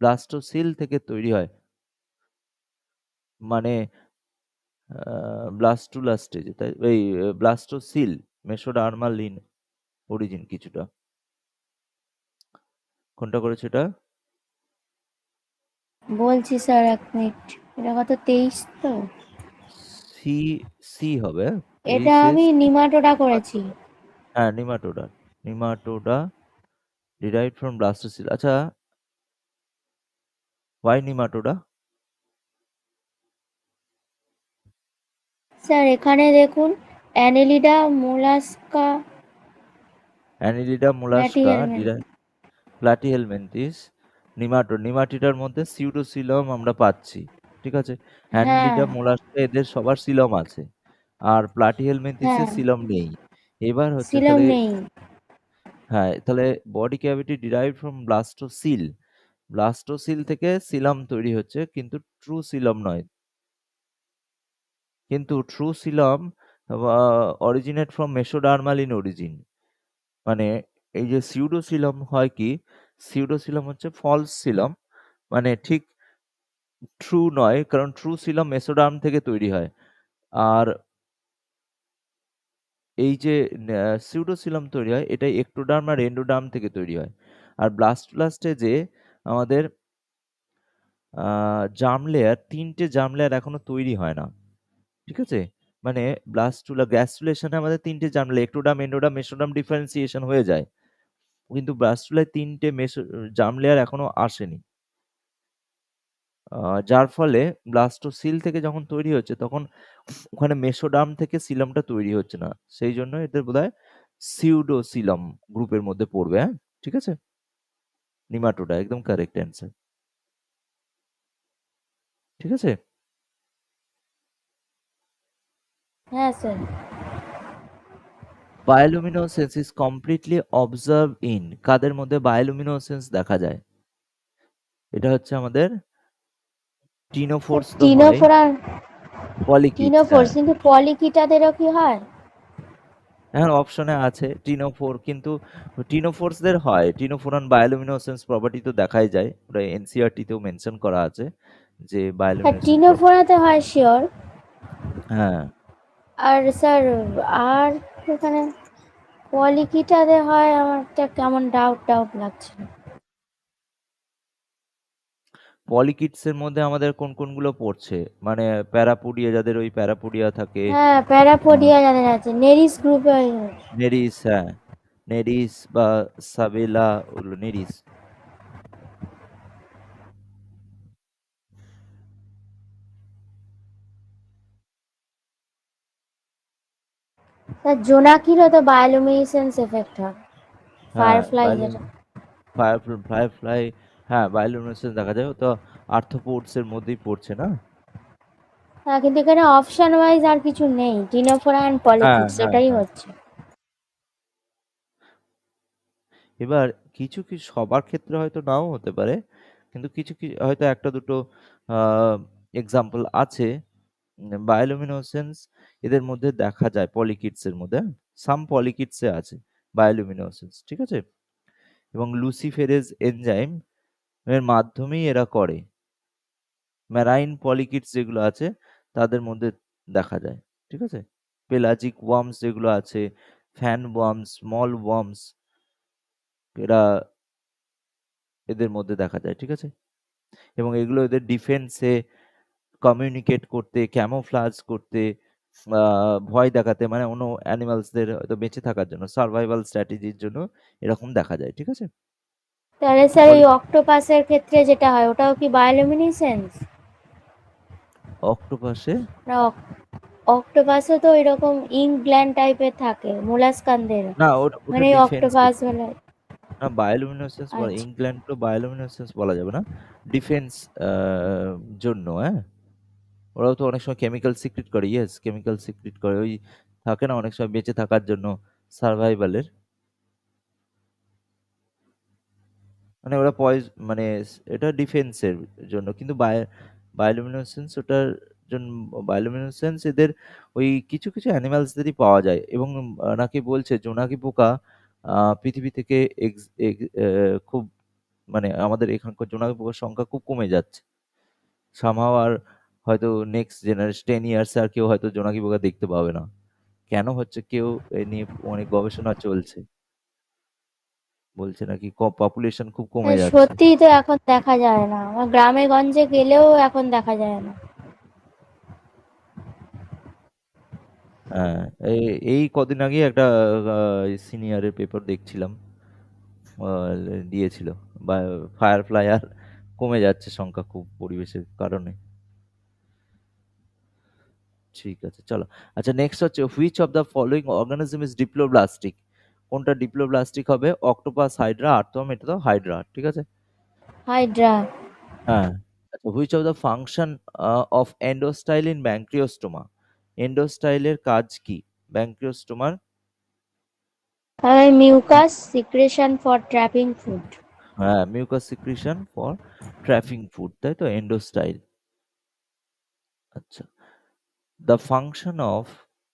blastocoel থেকে তৈরি হয়, মানে ব্লাস্টুলা স্টেজে, তাই এই ব্লাস্টোসিল মেসোডার্মাল অরিজিন কিছুটা, কোনটা করেছে এটা? বলছি স্যার, 1 মিনিট। এটা কত 23 তো? সি সি হবে। এটা আমি নিমাটোডা করেছি। হ্যাঁ, নিমাটোডা। নিমাটোডা derived from blastocell। আচ্ছা, why নিমাটোডা? স্যার এখানে দেখুন, Annelida, mollusca, Annelida mollusca প্ল্যাটিহেলমিনথ। Platyhelminthes নিমাটিডার মধ্যে সিউডোসিলম আমরা পাচ্ছি। ঠিক আছে? হ্যাঁ, অ্যানিলিডা মোলাস্কা এদের সবার সিলম আছে। আর প্লাটিহেলমিনথিসে হ্যাঁ, সিলম নেই। এবার হচ্ছে সিলম তাহলে, নেই। হ্যাঁ, তাহলে body cavity derived from blastocoel. Blastocoel থেকে সিলম তৈরি হচ্ছে, কিন্তু ট্রু সিলম নয়। কিন্তু true coelom originate from mesodermal in origin. মানে এই যে সিউডোসিলম হয় কি, সিউডোসিলম হচ্ছে ফলস সিলম, মানে ঠিক ট্রু নয়, কারণ ট্রু সিলম মেসোডার্ম থেকে তৈরি হয়। আর এই যে সিউডোসিলম তৈরি হয়, এটা একটোডার্ম আর এন্ডোডার্ম থেকে তৈরি হয়। আর ব্লাস্টোলাস্টে যে আমাদের জার্ম লেয়ার, 3টে জার্ম লেয়ার এখনো তৈরি হয় না। ঠিক আছে? মানে গ্যাস্ট্রুলেশনে আমাদের 3টে germ layer, ectoderm, endoderm, mesoderm differentiation হয়ে যায়। কিন্তু ব্লাস্টুলায় 3টে জার্ম লেয়ার এখনো আসেনি। যার ফলে ব্লাস্টোসিল থেকে যখন তৈরি হচ্ছে, তখন ওখানে মেসোডার্ম থেকে সিলামটা তৈরি হচ্ছে না। সেই জন্য এদের বোধহয় সিউডোসিলম গ্রুপের মধ্যে পড়বে। হ্যাঁ, ঠিক আছে? নিমাটোডা একদম কারেক্ট অ্যান্সার। ঠিক আছে? হ্যাঁ sir. Bioluminescence is completely observe in, কাদের মধ্যে বায়োলুমিনোসেন্স দেখা যায়? এটা হচ্ছে আমাদের স্যার টিনোফোর্স তো হয়, টিনোফোরা, পলিকিডস। হ্যাঁ, টিনোফোর্স, কিন্তু পলিকিটাদেরও কি হয়? হ্যাঁ, অপশনে আছে টিনোফোর, কিন্তু টিনোফোর্সদের হয়। টিনোফোরান বায়োলুমিনোসেন্স প্রপার্টি তো দেখাই যায়, ওটা এনসিইআরটি তেও মেনশন করা আছে যে হ্যাঁ, বায়োলুমিনোসেন্স প্রপার্টি। টিনোফোরাতে হয় শিওর। হ্যাঁ, আর স্যার, আর এখানে পলিকিটাতে হয়, আমার একটা কেমন ডাউট ডাউট লাগছে। পলিকিডস এর মধ্যে আমাদের কোন কোনগুলো পড়ছে, মানে প্যারাপোডিয়া, যাদের ওই প্যারাপোডিয়া থাকে। হ্যাঁ, আহ, প্যারাপোডিয়া যাদের আছে, নেরিস গ্রুপে। নেরিস, হ্যাঁ, নেরিস বা সাবেলা, ওগুলো নেরিস। স্যার জোনাকিরও তো বায়োলুমিনেসেন্স এফেক্ট হয়, হ্যাঁ, ফায়ারফ্লাই যেটা। ফায়ারফ্লাই, হ্যাঁ, বায়োলুমিনেসেন্স দেখা যায়, ও তো আর্থ্রোপোডস এর মধ্যেই পড়ছে না? হ্যাঁ, কিন্তু এখানে অপশন ওয়াইজ আর কিছু নেই, টিনোফোরা অ্যান্ড হ্যাঁ, পলিকিডস, হ্যাঁ, ওটাই হ্যাঁ। হচ্ছে। এবার কিছু কিছু সবার ক্ষেত্রে হয়তো নাও হতে পারে, কিন্তু কিছু কিছু হয়তো একটা দুটো এক্সাম্পল আছে। বায়োলুমিনোসেন্স এদের মধ্যে দেখা যায়, পলিকিডস এর মধ্যে, সাম পলিকিডসে আছে বায়োলুমিনোসেন্স। ঠিক আছে? এবং লুসিফেরেজ এনজাইম এর মাধ্যমেই এরা করে। ম্যারাইন পলিকিডস যেগুলো আছে তাদের মধ্যে দেখা যায়। ঠিক আছে? পেলাজিক ওয়ার্মস যেগুলো আছে, ফ্যান ওয়ার্মস, স্মল ওয়ার্মস, এরা এদের মধ্যে দেখা যায়। ঠিক আছে? এবং এগুলো এদের ডিফেন্সে, কমিউনিকেট করতে, ক্যামোফ্লাজ করতে, ভয় দেখাতে, মানে অন্য অ্যানিমালসদের হয়তো বেঁচে থাকার জন্য, সার্ভাইভাল স্ট্র্যাটেজির জন্য এরকম দেখা যায়। ঠিক আছে? তাহলে স্যার ওই পলি অক্টোপাসের ক্ষেত্রে যেটা হয়, ওটাও কি বায়োলুমিনেসেন্স? অক্টোপাসে, না, অক্টোপাসও তো এরকম ইঙ্ক গ্ল্যান্ড টাইপের থাকে, মোলাস্কানদের। না, ওটা ওটা মানে ডিফেন্সের। অক্টোপাস হলে। না, বায়োলুমিনেসেন্স বলে, আচ্ছা। ইংল্যান্ড তো বায়োলুমিনেসেন্স বলা যাবে না। ডিফেন্স জন্য, হ্যাঁ, ওরাও তো অনেক সময় কেমিক্যাল সিক্রেট করে। ইয়েস, কেমিক্যাল সিক্রেট করে, ওই থাকে না অনেক সময় বেঁচে থাকার জন্য, সার্ভাইভালের। মানে ওরা মানে এটা ডিফেন্সের জন্য, কিন্তু বায়োলুমিনেসেন্স ওটার জন্য। বায়োলুমিনেসেন্স এদের ওই কিছু কিছু অ্যানিমালসদেরই পাওয়া যায়। এবং নাকি বলছে জোনাকি পোকা পৃথিবী থেকে খুব, মানে আমাদের এখানকার জোনাকি পোকার সংখ্যা খুব কমে যাচ্ছে সামহাও। আর হয়তো নেক্সট জেনারেশন 10 ইয়ার্স আর কেউ হয়তো জোনাকি পোকা দেখতে পাবে না। কেন হচ্ছে, কেউ এ নিয়ে অনেক গবেষণা চলছে। বলছে নাকি পপুলেশন খুব কমে হ্যাঁ, যাচ্ছে। সত্যিই তো এখন দেখা যায় না, আমার গ্রামে গঞ্জে গেলেও এখন দেখা যায় না। হ্যাঁ, এই কদিন আগে একটা সিনিয়রের পেপার দেখছিলাম, দিয়েছিল বা ফায়ারফ্লাই আর কমে যাচ্ছে সংখ্যা খুব পরিবেশের কারণে। ঠিক আছে, চলো। আচ্ছা, নেক্সট হচ্ছে which of the following organism is diploblastic. কোনটা ডিপ্লোব্লাস্টিক হবে? অক্টোপাস, হাইড্রা, আর্থওয়ার্ম, এটা তো হাইড্রা, ঠিক আছে। হাইড্রা। হ্যাঁ। আচ্ছা, which of the function of endostyle in branchiostoma. এন্ডোস্টাইলের কাজ কি ব্যাংক্রিওস্টোমার? Mucus secretion for trapping food. হ্যাঁ, mucus secretion for trapping food, তাই তো, এন্ডোস্টাইল। আচ্ছা, the function of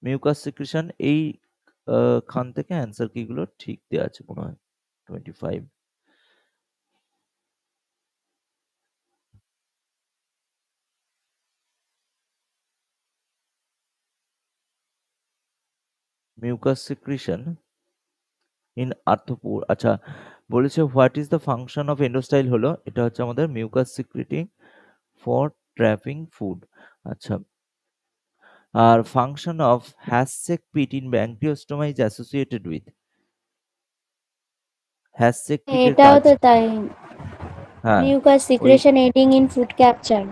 mucus secretion, এই খান থেকে অ্যান্সার কিগুলো ঠিক দেওয়া আছে মনে হয়। 25। Mucus secretion in arthropod. আচ্ছা, বলেছে what is the function of endostyle, হলো এটা হচ্ছে আমাদের mucus secreting for trapping food. আচ্ছা, আর function of Hatschek pit in branchiostoma is associated with. Hatschek পিটের এটাও কাজ তো কি? তাই। হ্যাঁ, মিউকাস ওই secretion aiding in food capture.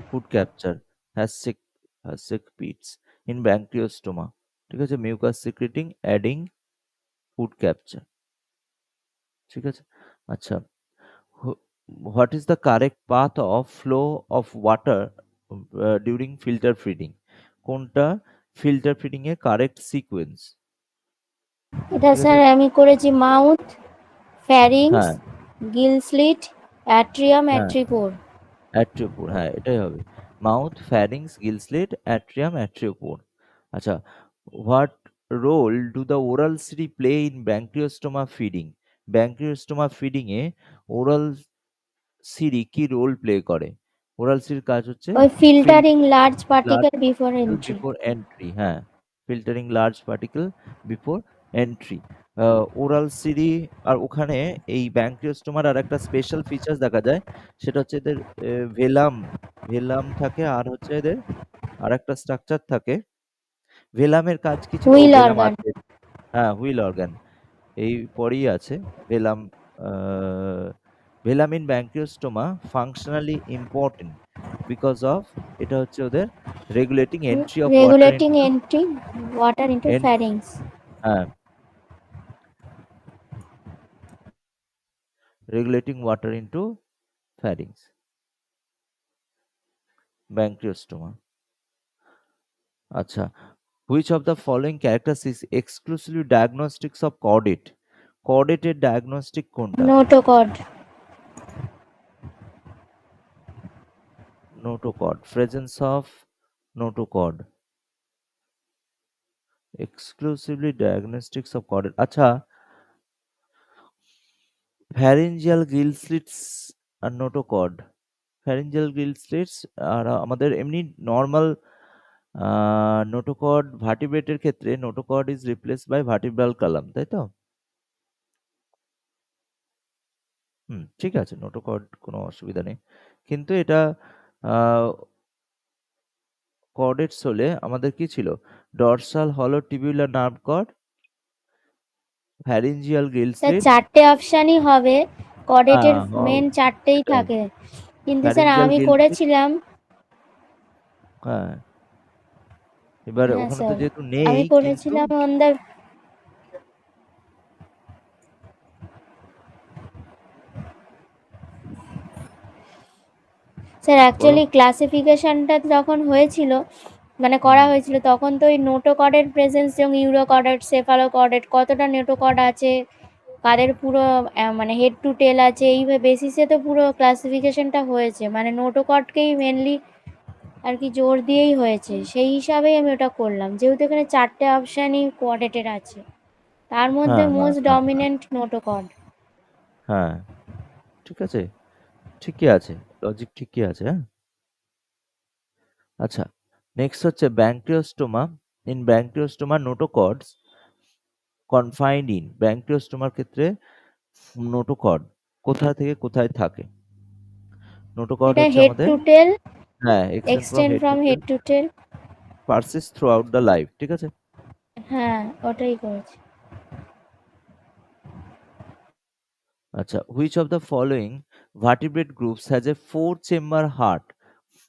Food capture, Hatschek Hatschek pits in branchiostoma, ঠিক আছে, mucus secreting aiding food capture, ঠিক আছে। আচ্ছা, what is the correct path of flow of water during filter feeding? কোনটা ফিল্টার ফিডিং এর correct sequence? এটা ঠিক আছে। স্যার আমি করেছি মাউথ, ফ্যারিংস, হ্যাঁ, গিল স্লিট, অ্যাট্রিয়াম, হ্যাঁ, অ্যাট্রিপোর। অ্যাট্রিওপোর, হ্যাঁ এটাই হবে। Mouth, pharynx, gill slit, atrium, atriopore. আচ্ছা, what role do the oral cirri play in branchiostoma feeding? Branchiostoma feeding এ ওরাল সিরি কি রোল প্লে করে? ওরাল সিরির কাজ হচ্ছে ওই filtering filter large large particle before particle entry. Before entry, হ্যাঁ, filtering large particle before entry. Oral cirri, আর ওখানে এই ব্যাংক্রিওস্টোমার আর একটা স্পেশাল ফিচার্স দেখা যায়, সেটা হচ্ছে এদের ভেলাম, ভেলাম থাকে, আর হচ্ছে এদের আর একটা স্ট্রাকচার থাকে। ভেলামের কাজ কি ছিল? ও হুইল ভেলাম অর্গান। আছে, হ্যাঁ, হুইল অর্গান এই পরেই আছে। Velum, velum in branchiostoma functionally important because of, এটা হচ্ছে ওদের regulating entry of water regulating into entry water into an, pharynx. হ্যাঁ, regulating water into pharynx, branchiostoma. আচ্ছা, which of the following characteristics exclusively diagnostics of chordate? কর্ডেটের diagnostic কোনটা? Notochord. Notochord, presence of notochord, exclusively diagnostics of chordate. আচ্ছা, pharyngeal gill slits আর notochord, pharyngeal gill slits আর আমাদের এমনি normal notochord, ভার্টিব্রেটের ক্ষেত্রে notochord is replaced by vertebral column, তাই তো? হুম, ঠিক আছে, নোটোকর্ড কোনো অসুবিধা নেই, কিন্তু এটা কর্ডেটস হলে আমাদের কি ছিল? ডরসাল হলো tubular nerve cord, pharyngeal gill sir slits, চারটে অপশানই হবে, কডেটের হ্যাঁ, মেন চারটেই সেটাই, থাকে, কিন্তু স্যার ফ্যারিঞ্জিয়াল আমি গিল স্লিট, করেছিলাম। হ্যাঁ, এবার হ্যাঁ ওখানে তো স্যার, যেহেতু নেই আমি কিন্তু, করেছিলাম অন দ্য। স্যার বলো। অ্যাকচুয়ালি ক্লাসিফিকেশনটা যখন হয়েছিল, মানে করা হুম, হয়েছিল, তখন তো ওই নোটোকর্ডের প্রেজেন্স, যেমন ইউরোকর্ডেট, সেফালোকর্ডেট, কতটা নোটোকর্ড আছে, কাদের পুরো মানে হেড টু টেল আছে, এই বেসিসে তো পুরো ক্লাসিফিকেশনটা হয়েছে, মানে নোটোকর্ডকেই মেনলি আর কি জোর দিয়েই হয়েছে, সেই হিসাবেই আমি ওটা করলাম, যেহেতু এখানে চারটে অপশানই কোয়াড্রেটেড আছে, তার মধ্যে হ্যাঁ, হ্যাঁ, মোস্ট হ্যাঁ, ডমিনেন্ট নোটোকর্ড। হ্যাঁ, ঠিক আছে, ঠিকই আছে, লজিক ঠিকই আছে, হ্যাঁ। আচ্ছা, নেক্সট হচ্ছে ব্যাংক্রিওস্টোমা, ইন ব্যাংক্রিওস্টোমা নোটোকর্ডস কনফাইন্ড ইন, ব্যাংক্রিওস্টোমার ক্ষেত্রে নোটোকর্ড কোথা থেকে কোথায় থাকে? নোটোকর্ড এটা হচ্ছে হেড আমাদের, টু টেল, হ্যাঁ, extend from extend head to from tail, head to tail. Persist throughout the life, ঠিক আছে? হ্যাঁ, ওটাই করেছি। আচ্ছা, which of the following vertebrate groups has a 4 chamber heart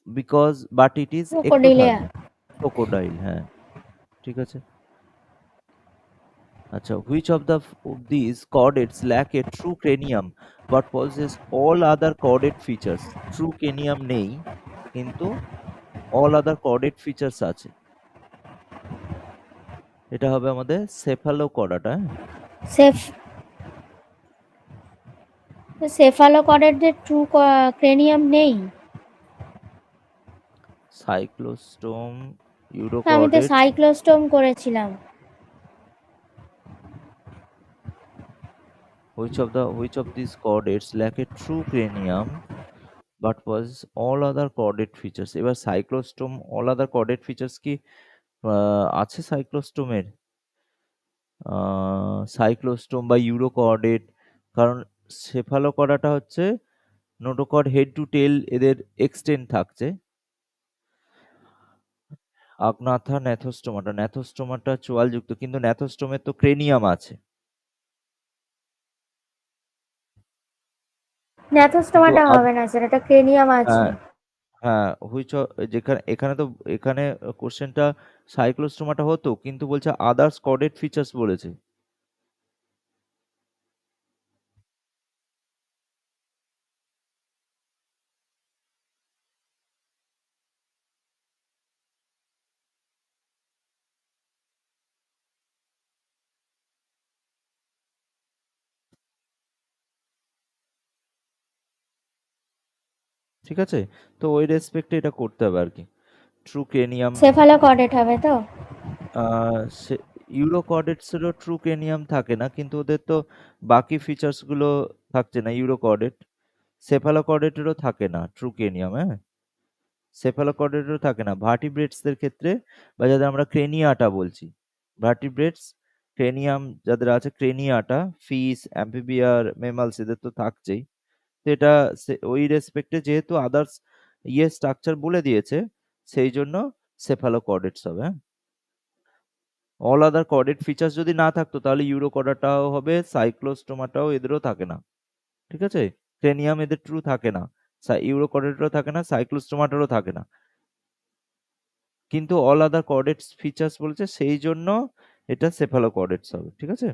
because but it is ক্রোকোডিলিয়া। ectothermic? Crocodile, হ্যাঁ, ঠিক আছে। আচ্ছা, which of these chordates lack a true cranium but possess all other chordate features? True cranium নেই, কিন্তু all other chordate features আছে। এটা হবে আমাদের সেফালোকর্ডাটা, হ্যাঁ? সেফ সেফালোকডের ট্রু ক্রেনিয়াম নেই। সাইক্লোস্টোম, আমি তো ইউরোকর্ডেট। সাইক্লোস্টোম করেছিলাম। Which of these chordates lack a true cranium but possess all other chordate features? এবার সাইক্লোস্টোম all other chordate features কি আছে সাইক্লোস্টোমের? সাইক্লোস্টোম বা ইউরোকর্ডেট, কারণ সেফালোকর্ডাটা হচ্ছে নোটোকর্ড হেড টু টেল এদের এক্সটেন্ড থাকছে। আগনাথা ন্যাথোস্টোমাটা চোয়ালযুক্ত, কিন্তু ন্যাথোস্টোমের তো ক্রেনিয়াম আছে। কিন্তু ন্যাথোস্টোমাটা হবে না স্যার, এটা ক্রেনিয়াম আছে। হ্যাঁ, হ্যাঁ, যেখানে এখানে তো এখানে কোশ্চেনটা সাইক্লোস্টোমাটা হতো, কিন্তু বলছে আদার্স কর্ডেট ফিচার্স বলেছে। ঠিক আছে, তো ওই রেসপেক্টে এটা করতে হবে আর কি। ট্রু ক্রেনিয়াম, সেফালোকডেট হবে তো? ইউরোকর্ডেটসেরও ট্রু ক্রেনিয়াম থাকে না, কিন্তু ওদের তো বাকি ফিচার্স গুলো থাকছে না ইউরোকর্ডেট। সেফালোকর্ডেটেরও থাকে না ট্রু ক্রেনিয়াম, হ্যাঁ, সেফালোকর্ডেটেরও থাকে না ভার্টিব্রেটসদের ক্ষেত্রে, বা যাদের আমরা ক্রেনিয়াটা বলছি। ভার্টিব্রেটস ক্রেনিয়াম যাদের আছে, ক্রেনিয়াটা ফিশ, অ্যাম্ফিবিয়ার, মেমালস এদের তো থাকছেই। তো এটা ওই রেসপেক্টে যেহেতু আদার্স স্ট্রাকচার বলে দিয়েছে, সেই জন্য সেফালোকর্ডেটস হবে, হ্যাঁ। অল আদার কর্ডেট ফিচার্স যদি না থাকতো তাহলে ইউরোকর্ডাটাও হবে, সাইক্লোস্টোমাটাও এদেরও থাকে না, ঠিক আছে? ক্রেনিয়াম এদের ট্রু থাকে না, ইউরোকর্ডেটেরও থাকে না, সাইক্লোস্টোমাটারও থাকে না, কিন্তু অল আদার কর্ডেটস ফিচার্স বলেছে, সেই জন্য এটা সেফালোকর্ডেটস হবে, ঠিক আছে?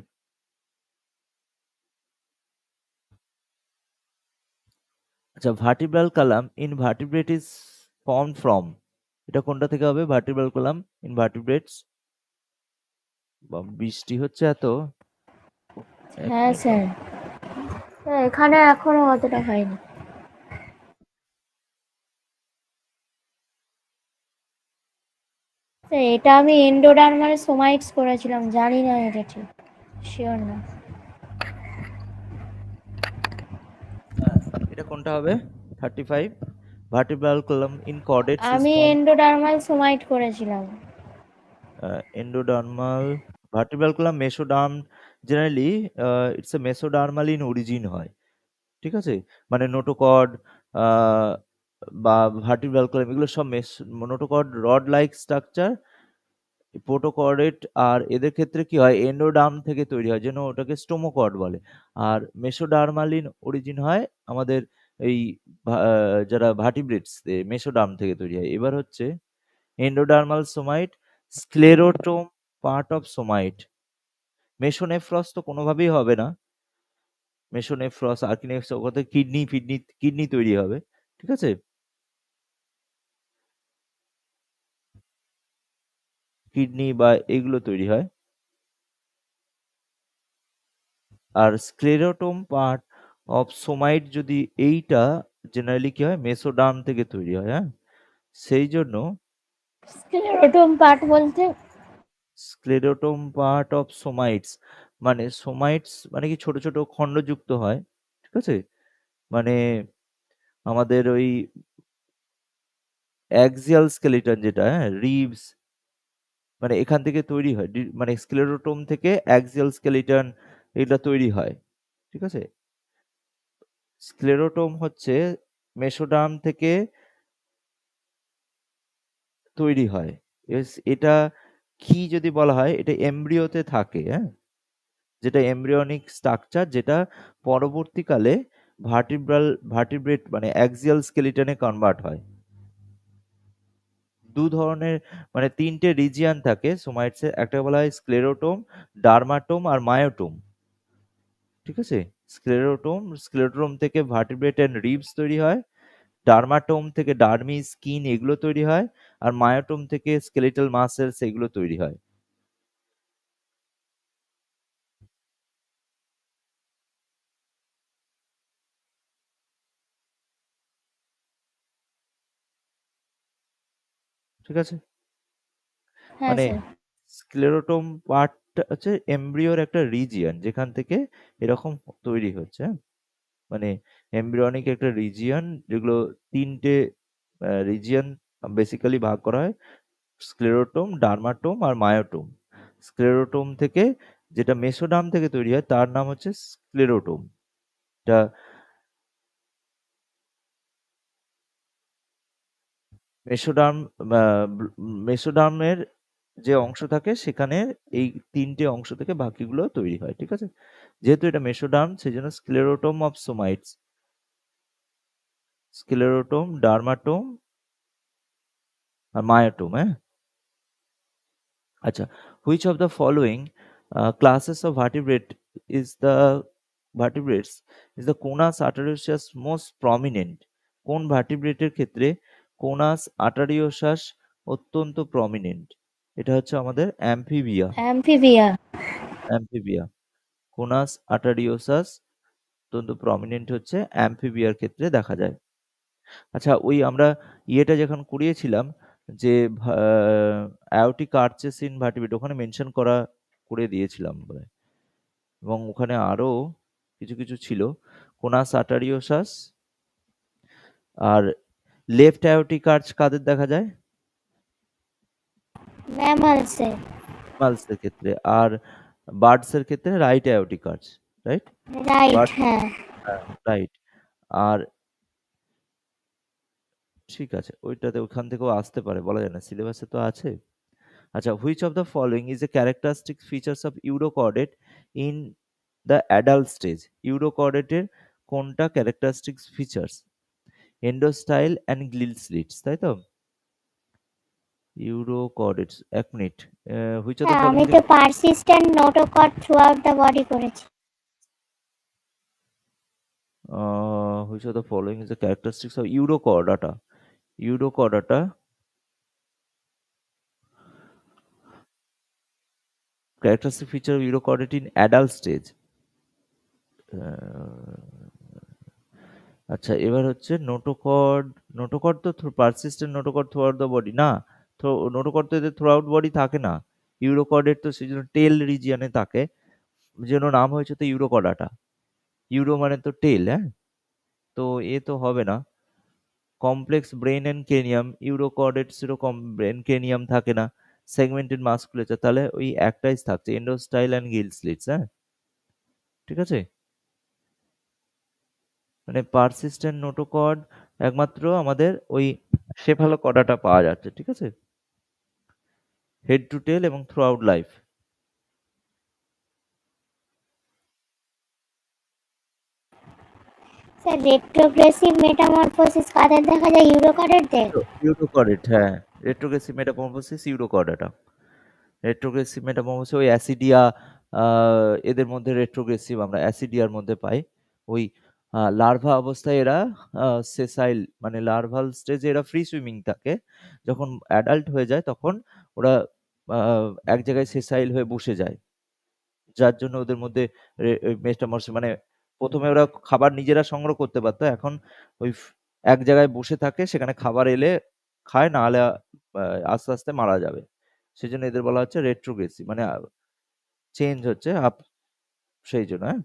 আচ্ছা, vertebral column in vertebrate is form from, এটা কোনটা থেকে হবে? Vertebral column in ভার্টিব্রেটস। বৃষ্টি হচ্ছে এত, এক হ্যাঁ মিনিট। স্যার, এখানে এখনো অতটা হয়নি। স্যার, এটা আমি এন্ডোডার্মাল সোমাইটস করেছিলাম, জানি না এটা ঠিক শিওর না। হ্যাঁ, এটা কোনটা হবে? 35, ভার্টিব্রাল কলাম ইন কর্ডেটস ইজ আমি ফর্ম। এন্ডোডার্মাল সোমাইট করেছিলাম। Endodermal, vertebral column mesoderm, generally it's a mesodermal in origin হয়, ঠিক আছে? মানে নোটোকর্ড বা ভার্টিব্রাল কলাম এগুলো সব নোটোকর্ড রড লাইক স্ট্রাকচার, প্রোটোকর্ডেট, আর এদের ক্ষেত্রে কি হয়, এন্ডোডার্ম থেকে তৈরি হয়, যেন ওটাকে স্টোমোকর্ড বলে। আর মেসোডার্মালিন অরিজিন হয় আমাদের এই যারা ভার্টিব্রেটস মেসোডার্ম থেকে তৈরি হয়। এবার হচ্ছে endodermal somite, sclerotome part of somite. Mesonephros তো কোনোভাবেই হবে না, মেসোনেফ্রস আর্কিনেফ্রস ওখানে কিডনি তৈরি হবে, ঠিক আছে? কিডনি বা এগুলো তৈরি হয়। আর স্ক্লেরোটোম পার্ট অফ সোমাইট যদি এইটা জেনারেলি কি হয়, মেসোডার্ম থেকে তৈরি হয়, হ্যাঁ। সেই জন্য স্ক্লেরোটোম পার্ট বলতে? স্ক্লেরোটোম পার্ট অফ সোমাইটস, মানে সোমাইটস মানে কি ছোট ছোট খণ্ডযুক্ত হয়, ঠিক আছে? মানে আমাদের ওই অ্যাক্সিয়াল স্কেলিটন যেটা, হ্যাঁ, রিবস, মানে এখান থেকে তৈরি হয়, মানে স্ক্লেরোটোম থেকে অ্যাক্সিয়াল স্কেলিটন এটা তৈরি হয়, ঠিক আছে? স্ক্লেরোটোম হচ্ছে মেসোডার্ম থেকে তৈরি হয়, এটা কি যদি বলা হয়, এটা এমব্রিওতে থাকে, হ্যাঁ, যেটা এমব্রিয়নিক স্ট্রাকচার, যেটা পরবর্তীকালে ভার্টিব্রেট মানে অ্যাক্সিয়াল স্কেলিটনে কনভার্ট হয়। দু ধরনের মানে তিনটে রিজিয়ান থাকে সোমাইটসের, একটা বলা হয় স্ক্লেরোটোম, ডার্মাটোম আর মায়োটোম। ঠিক আছে, স্ক্লেরোটোম থেকে ভার্টিব্রেট এন্ড রিবস তৈরি হয়, ডার্মাটোম থেকে ডার্মি, স্কিন এগুলো তৈরি হয়, আর মায়োটোম থেকে স্কেলেটাল মাসেলস এগুলো তৈরি হয়। ঠিক আছে, হ্যাঁ মানে স্যার। স্ক্লেরোটোম পার্টটা হচ্ছে এমব্রিওর একটা রিজিয়ন যেখান থেকে এরকম তৈরি হচ্ছে, হ্যাঁ? মানে এমব্রিয়নিক একটা রিজিয়ন, যেগুলো তিনটে রিজিয়ন বেসিক্যালি ভাগ করা হয়, স্ক্লেরোটোম, ডার্মাটোম আর মায়োটোম। স্ক্লেরোটোম থেকে যেটা মেসোডার্ম থেকে তৈরি হয় তার নাম হচ্ছে স্ক্লেরোটোম। এটা মেসোডার্ম, মেসোডার্মের যে অংশ থাকে সেখানে এই তিনটে অংশ থেকে বাকিগুলো তৈরি হয়। ঠিক আছে, যেহেতু এটা মেসোডার্ম সেই জন্য sclerotome of সোমাইটস, sclerotome, dermatome R myotome, হ্যাঁ। আচ্ছা, which of the following classes of vertebrates is the conus arteriosus most prominent? কোন ভার্টিব্রেটের ক্ষেত্রে কোনাস আর্টারিওসাস অত্যন্ত প্রমিনেন্ট? এটা হচ্ছে আমাদের অ্যাম্ফিবিয়া। অ্যাম্ফিবিয়া। অ্যাম্ফিবিয়া, কোনাস আর্টারিওসাস অত্যন্ত প্রমিনেন্ট হচ্ছে অ্যাম্ফিবিয়ার ক্ষেত্রে দেখা যায়। আচ্ছা, ওই আমরা ইয়েটা যখন করিয়েছিলাম যে অ্যাওর্টিক আর্চেস ইন ভার্টিব্রেট, ওখানে মেনশন করে দিয়েছিলাম বোধহয়। এবং ওখানে আরো কিছু কিছু ছিল, কোনাস আর্টারিওসাস আর লেফট অ্যাওর্টিক আর্চ কাদের দেখা যায়? ম্যামালসে। ম্যামালসের ক্ষেত্রে। আর বার্ডস এর ক্ষেত্রে right aortic arch, right? Right, bird, হ্যাঁ। হ্যাঁ, রাইট। আর ঠিক আছে, ওইটাতে ওখান থেকেও আসতে পারে, বলা যায় না, সিলেবাসে তো আছে। আচ্ছা, which of the following is a characteristic features of Eurochordate in the adult stage? Eurochordate এর কোনটা characteristic features? Endostyle and glial slits, তাই তো? Eurochordates, এক মিনিট। which of the হ্যাঁ, আমি following is তো a, persistent notochord through out the body করেছি। which of the following is the characteristics of Eurochordata? Eurochordata, characteristic feature of Eurochordate in adult stage. আচ্ছা, এবার হচ্ছে notochord. Notochord তো persistent notochord through out the body না, তো notochord তো এদের through out body থাকে না। ইউরোকর্ডের তো সেই জন্য টেল রিজিয়নে থাকে, যেন নাম হয়েছে তো ইউরোকর্ডাটা। ইউরো মানে তো টেল, হ্যাঁ, তো এ তো হবে না। কমপ্লেক্স ব্রেন এন্ড ক্রেনিয়াম, ইউরোকর্ডেট সেরকম ব্রেন ক্রেনিয়াম থাকে না। সেগমেন্টেড মাসকুলেচার, তাহলে ওই একটাই থাকছে, এন্ডোস্টাইল অ্যান্ড গিল স্লিটস, হ্যাঁ। ঠিক আছে, মানে পারসিস্টেন্ট নোটোকর্ড একমাত্র আমাদের ওই সেফালোকর্ডাটা পাওয়া যাচ্ছে। ঠিক আছে, হেড টু টেল এবং throughout life. Sir, retrogressive metamorphosis কাদের দেখা যায়? ইউরোকর্ডেটদের। ইউরোকর্ডেট, হ্যাঁ, retrogressive metamorphosis urochordata. Retrogressive metamorphosis ওই অ্যাসিডিয়া, এদের মধ্যে রেট্রোগ্রেসিভ আমরা অ্যাসিডিয়ার মধ্যে পাই। ওই লার্ভা অবস্থায় এরা সেসাইল মানে লার্ভাল স্টেজে এরা ফ্রি সুইমিং থাকে, যখন অ্যাডাল্ট হয়ে যায় তখন ওরা এক জায়গায় সেসাইল হয়ে বসে যায়, যার জন্য ওদের মধ্যে মেটামরফোসিস মানে প্রথমে ওরা খাবার নিজেরা সংগ্রহ করতে পারতো, এখন ওই এক জায়গায় বসে থাকে, সেখানে খাবার এলে খায়, না হলে আস্তে আস্তে মারা যাবে। সেজন্য এদের বলা হচ্ছে রেট্রোগ্রেসিভ, মানে চেঞ্জ হচ্ছে আপ, সেই জন্য, হ্যাঁ,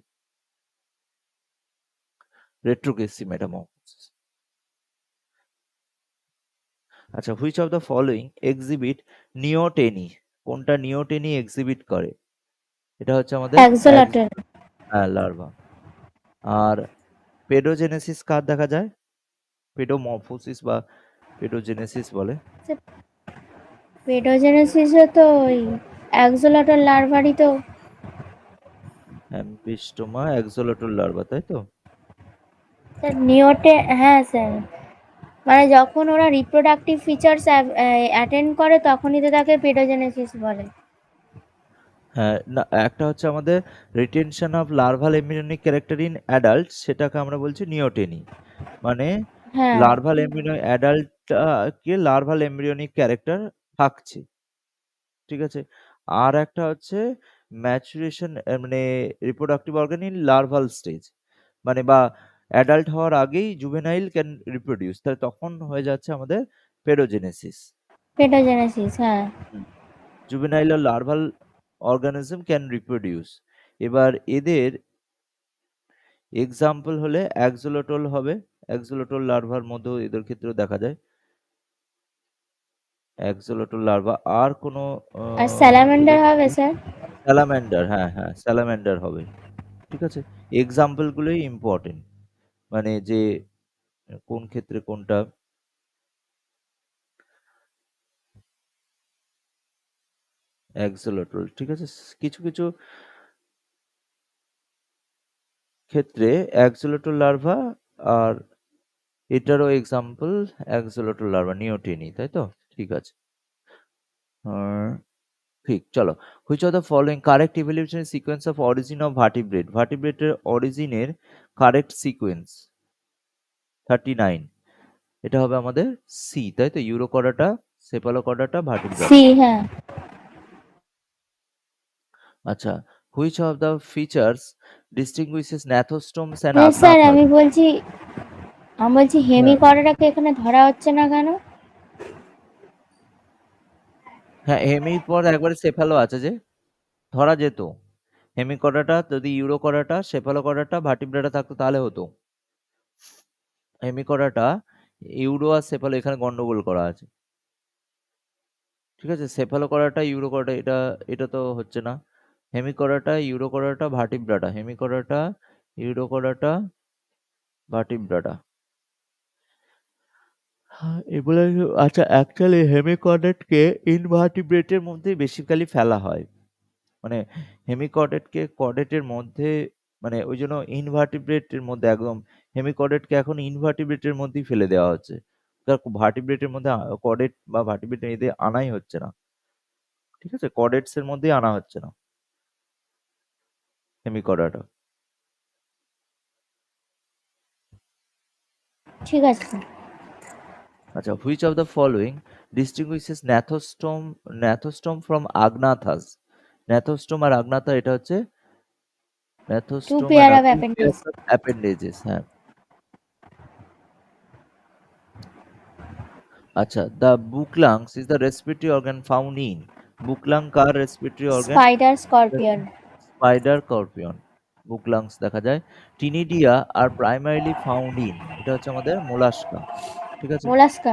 রেট্রোগ্রেসিভ মেটামরফোসিস। আচ্ছা, which of the following exhibit neoteny? কোনটা নিওটেনি এক্সিবিট করে? এটা হচ্ছে আমাদের অ্যাক্সোলটল। হ্যাঁ, লার্ভা। আর পেডোজেনেসিস কার দেখা যায়? পেডোমরফোসিস বা পেডোজেনেসিস বলে। পেডোজেনেসিসও তো ওই অ্যাক্সোলটল লার্ভারই তো। অ্যাম্পিস্টোমা অ্যাক্সোলটল লার্ভা, তাই তো? স্যার নিওটে, হ্যাঁ স্যার, মানে যখন ওরা রিপ্রোডাক্টিভ ফিচার্স অ্যাটেন্ড করে তখনই তো তাকে পেডোজেনেসিস বলে। হ্যাঁ, না, একটা হচ্ছে আমাদের retention of larval embryonic character in adult, সেটাকে আমরা বলছি নিওটেনি। মানে হ্যাঁ লার্ভাল এমব্রিও অ্যাডাল্টকে লার্ভাল এমব্রিওনিক ক্যারেক্টার থাকছে, ঠিক আছে? আর একটা হচ্ছে ম্যাচুরেশন, মানে reproductive organ in larval stage, মানে বা অ্যাডাল্ট হওয়ার আগেই জুভেনাইল ক্যান রিপ্রোডিউস, তাহলে তখন হয়ে যাচ্ছে আমাদের পেডোজেনেসিস। পেডোজেনেসিস, হ্যাঁ। জুভেনাইল আর লার্ভাল অর্গানিজম ক্যান রিপ্রোডিউস। এবার এদের এক্সাম্পল হলে অ্যাক্সোলটল হবে, অ্যাক্সোলটল লার্ভার মধ্যেও এদের ক্ষেত্রেও দেখা যায় অ্যাক্সোলটল লার্ভা। আর কোনো আর স্যালামেন্ডার এদের হবে স্যার? স্যালামেন্ডার, হ্যাঁ হ্যাঁ স্যালামেন্ডার হবে, ঠিক আছে? এক্সাম্পল গুলোই ইম্পর্টেন্ট, মানে যে কোন ক্ষেত্রে কোনটা। অ্যাক্সোলটল, ঠিক আছে? কিছু কিছু ক্ষেত্রে অ্যাক্সোলটল লার্ভা, আর এটারও এক্সাম্পল অ্যাক্সোলটল লার্ভা নিওটেনি, তাই তো? ঠিক আছে। আর ঠিক, চলো। Which of the following correct evolutionary sequence of origin of vertebrate, ভার্টিব্রেটের অরিজিনের কারেক্ট সিকোয়েন্স 39, এটা হবে আমাদের সি, তাই তো? Urochordata, Cephalochordata, Vertebrata. সি, হ্যাঁ। আচ্ছা, which of the features distinguishes gnathostomes and sir agnathas? আমি বলছি হ্যাঁ হেমিকর্ডাটাকে এখানে ধরা হচ্ছে না কেন? হ্যাঁ, হেমির পর একবারে সেফালো আছে যে, ধরা যেত। হেমিকর্ডাটা যদি ইউরোকর্ডাটা, সেফালোকর্ডাটা, ভার্টিব্রাটা থাকতো তাহলে হতো। হেমিকর্ডাটা, ইউরো আর সেফালো এখানে গন্ডগোল করা আছে, ঠিক আছে? সেফালোকর্ডাটা ইউরোকর্ডা, এটা এটা তো হচ্ছে না। Hemichordata, Urochordata, Vertebrata, Hemichordata, Urochordata, Vertebrata. হ্যাঁ, এগুলো আচ্ছা, অ্যাকচুয়ালি হেমিকর্ডেটকে ইনভার্টিব্রেটের মধ্যে বেসিক্যালি ফেলা হয়, মানে হেমিকর্ডেটকে কর্ডেটের মধ্যে, মানে ওই জন্য ইনভার্টিব্রেটের মধ্যে একদম, হেমিকর্ডেটকে এখন ইনভার্টিব্রেটের মধ্যেই ফেলে দেওয়া হচ্ছে। ভার্টিব্রেটের মধ্যে কর্ডেট বা ভার্টিব্রেট এদের আনাই হচ্ছে না, ঠিক আছে? কর্ডেটস এর মধ্যেই আনা হচ্ছে না হেমিকর্ডাটা। ঠিক আছে স্যার। আচ্ছা, which of the following distinguishes gnathostome from agnathas? Gnathostome আর আগনাথা, এটা হচ্ছে two gnathostome pair and of two appendix. Pairs of appendages, হ্যাঁ। আচ্ছা, the book lungs is the respiratory organ found in, book lung কার respiratory organ? Spider, scorpion. Spider scorpion book lungs দেখা যায়। Ctenidia আর primarily found in, এটা হচ্ছে আমাদের মোলাস্কা, ঠিক আছে? Mollusca.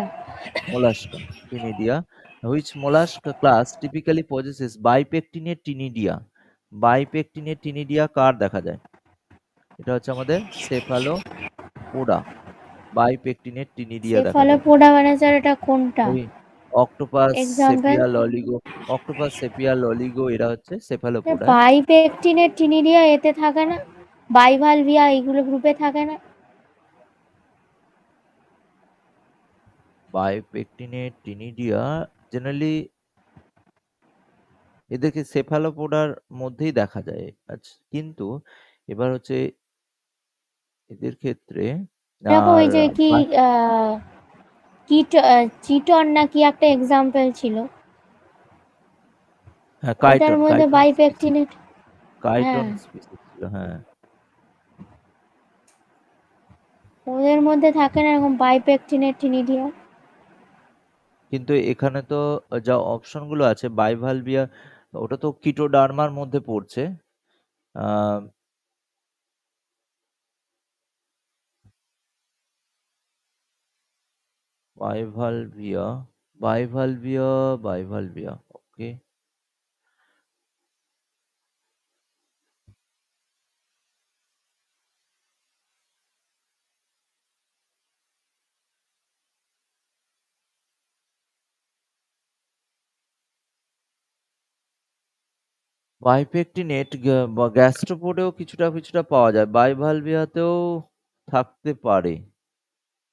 Mollusca, ctenidia. Which mollusca class typically possesses bipectinate ctenidia? বাইপেকটিনেট টিনিডিয়া কার দেখা যায়? এটা হচ্ছে আমাদের সেফালোপোডা, বাইপেকটিনেট টিনিডিয়া দেখা যায়। সেফালোপোডা মানে স্যার এটা কোনটা? ওই octopus, example. Sepia, loligo, octopus, sepia, loligo, এরা হচ্ছে সেফালোপোডা। বাইপেকটিনের টিনিডিয়া এতে থাকে না? বাইভালভিয়া এইগুলো গ্রুপে থাকে না? বাইপেকটিনেট টিনিডিয়া জেনারেলি এদেরকে সেফালোপোডার মধ্যেই দেখা যায়। আচ্ছা, কিন্তু এবার হচ্ছে এদের ক্ষেত্রে দেখো আর ওই যে কি আহ, কিট চিটন না কি একটা এক্সাম্পল ছিল, হ্যাঁ, ওটার কাইটন, মধ্যে কাইটন স্পিসিস, বাইপেকটিনেট। কাইটন হ্যাঁ, স্পিসিস ছিল, হ্যাঁ। ওদের মধ্যে থাকে না এরকম বাইপেকটিনেট টিনিডিয়া? কিন্তু এখানে তো যা অপশন গুলো আছে, বাইভালভিয়া, ওটা তো কিটোডার্মার মধ্যে পড়ছে। আহ বাইভালভিয়া, বাইভালভিয়া, বাইভালভিয়া, ওকে। বাইপেকটিনেট বা গ্যাস্ট্রোপোডেও কিছুটা কিছুটা পাওয়া যায়, বাইভালভিয়াতেও থাকতে পারে,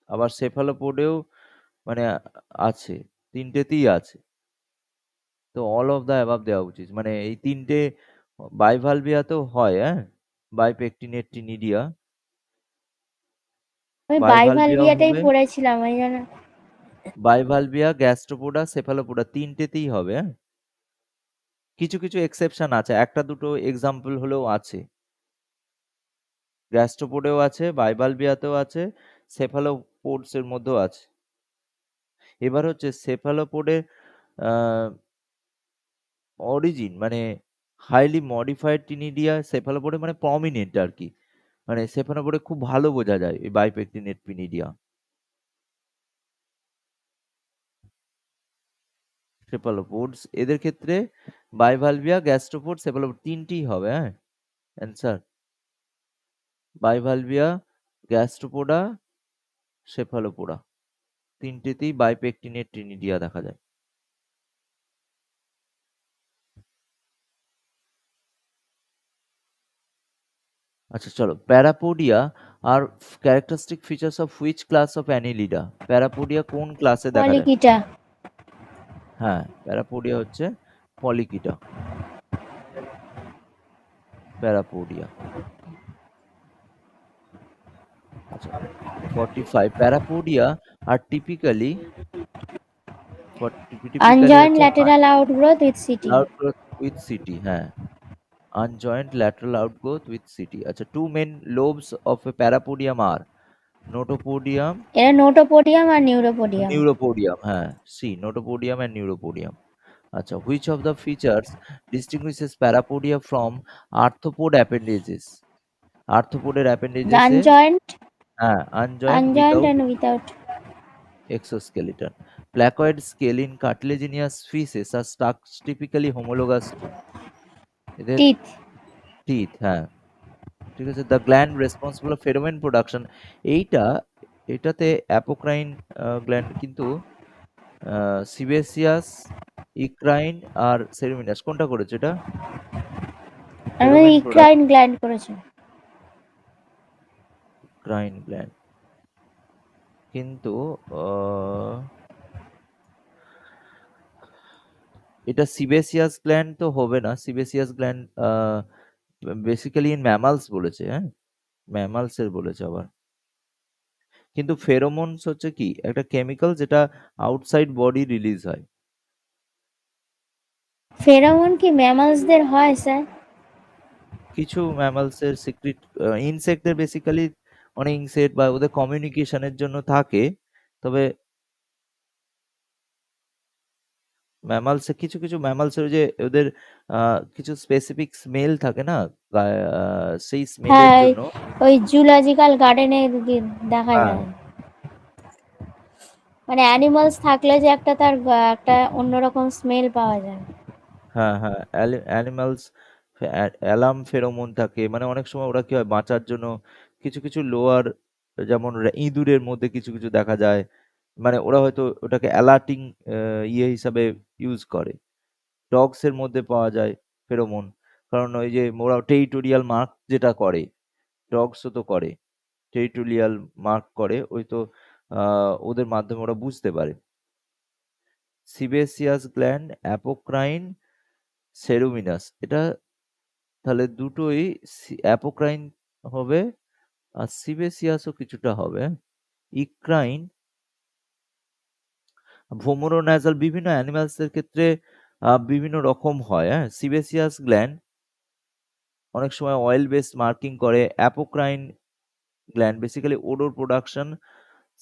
আবার সেফালোপোডেও মানে আছে, তিনটেতেই আছে। তো অল অফ দ্য অ্যাবাভ দেওয়া উচিত, মানে এই তিনটে বাইভালভিয়াতেও হয়, হ্যাঁ, বাইপেকটিনেট টিনিডিয়া, আমি বাইভালভিয়াও বাইভালভিয়াটাই হবে, পড়েছিলাম ওই জন্য। বাইভালভিয়া, গ্যাস্ট্রোপোডা, সেফালোপোডা তিনটেতেই হবে, হ্যাঁ। কিছু কিছু এক্সেপশন আছে, একটা দুটো এক্সাম্পল হলেও আছে। গ্যাস্ট্রোপোডেও আছে, বাইভালভিয়াতেও আছে, সেফালোপোডস এর মধ্যেও আছে। এবার হচ্ছে সেফালোপোডের অরিজিন, মানে হাইলি মডিফাইড টিনিডিয়া সেফালোপোডে মানে প্রমিনেন্ট আর কি, মানে সেফালোপোডে খুব ভালো বোঝা যায় এই বাইপেকটিনেট পিনিডিয়া। সেফালোপোডস এদের ক্ষেত্রে বাইভালভিয়া, গ্যাস্ট্রোপোড, সেফালোপোড তিনটিই হবে, হ্যাঁ অ্যান্সার। বাইভালভিয়া, গ্যাস্ট্রোপোডা, সেফালোপোডা তিনটেতেই বাইপেকটিনেট টিনিডিয়া দেখা যায়। আচ্ছা চলো, প্যারাপোডিয়া আর characteristic features of which class of Annelida, parapodia কোন ক্লাসে দেখা যায়? পলিকিটা। হ্যাঁ, প্যারাপোডিয়া হচ্ছে পলিকিটা, প্যারাপোডিয়া। আচ্ছা 45, প্যারাপোডিয়া আর টিপিক্যালি টিপিক্যালি আনজয়েন্ট হচ্ছে lateral outgrowth with setae. Outgrowth with setae, হ্যাঁ, unjoint lateral outgrowth with setae. আচ্ছা, two main lobes of a parapodium আর নোটোপোডিয়াম, এরা নোটোপোডিয়াম আর নিউরোপোডিয়াম। নিউরোপোডিয়াম, হ্যাঁ, সি নোটোপোডিয়াম অ্যান্ড নিউরোপোডিয়াম। আচ্ছা, which of the features distinguishes parapodia from arthropod appendages? আর্থ্রোপোডের অ্যাপেন্ডেজেসে, unjoint. হ্যাঁ, unjoint unjoint without and without exoskeleton. Placoid scale in cartilaginous species are structures typically homologous to এদের teeth. Teeth, হ্যাঁ ঠিক আছে। The gland responsible of pheromone production, এইটা এটাতে apocrine gland, কিন্তু sebaceous, ইক্রাইন আর সেরুমিনাস কোনটা করেছে এটা? আমি ফেরোমেন ইক্রাইন প্রোডাকশন, গ্ল্যান্ড করেছি। ইক্রাইন গ্ল্যান্ড, কিন্তু আহ, এটা সিবেসিয়াস গ্ল্যান্ড তো হবে না, sebaceous gland basically in mammals বলেছে, হ্যাঁ ম্যামালস এর বলেছে আবার। কিন্তু ফেরোমনস হচ্ছে কি একটা কেমিক্যাল যেটা আউটসাইড বডি রিলিজ হয়। ফেরোমন কি ম্যামালসদের হয় স্যার? কিছু ম্যামালস এর সিক্রিট, ইনসেক্টদের বেসিক্যালি অনেক ইনসেক্ট বা ওদের কমিউনিকেশনের জন্য থাকে, তবে ম্যামালসে কিছু কিছু ম্যামালসের যে ওদের কিছু স্পেসিফিক স্মেল থাকে না, সেই স্মেলের হ্যাঁ, জন্য, ওই জুলজিক্যাল গার্ডেনে দেখা হ্যাঁ যায়। মানে অ্যানিমালস থাকলে যে একটা তার একটা অন্যরকম স্মেল পাওয়া যায়। হ্যাঁ হ্যাঁ, অ্যানিমালস অ্যালার্ম ফেরোমন থাকে, মানে অনেক সময় ওরা কি হয় বাঁচার জন্য কিছু কিছু লোয়ার, যেমন ইঁদুরের মধ্যে কিছু কিছু দেখা যায়, মানে ওরা হয়তো ওটাকে অ্যালার্টিং ইয়ে হিসাবে ইউজ করে। ডগস এর মধ্যে পাওয়া যায় ফেরোমন, কারণ ওই যে ওরা টেরিটোরিয়াল মার্ক যেটা করে, ডগসও তো করে, টেরিটোরিয়াল মার্ক করে, ওই তো ওদের মাধ্যমে ওরা বুঝতে পারে। সিবেসিয়াস গ্ল্যান্ড, অ্যাপোক্রাইন, সেরুমিনাস, এটা তাহলে দুটোই অ্যাপোক্রাইন হবে, আর সিবেসিয়াসও কিছুটা হবে। ইক্রাইন, ভোমোরোন্যাজাল বিভিন্ন অ্যানিমালস এর ক্ষেত্রে বিভিন্ন রকম হয়, হ্যাঁ। সিবেসিয়াস গ্ল্যান্ড অনেক সময় অয়েল বেসড মার্কিং করে, apocrine gland basically odour production,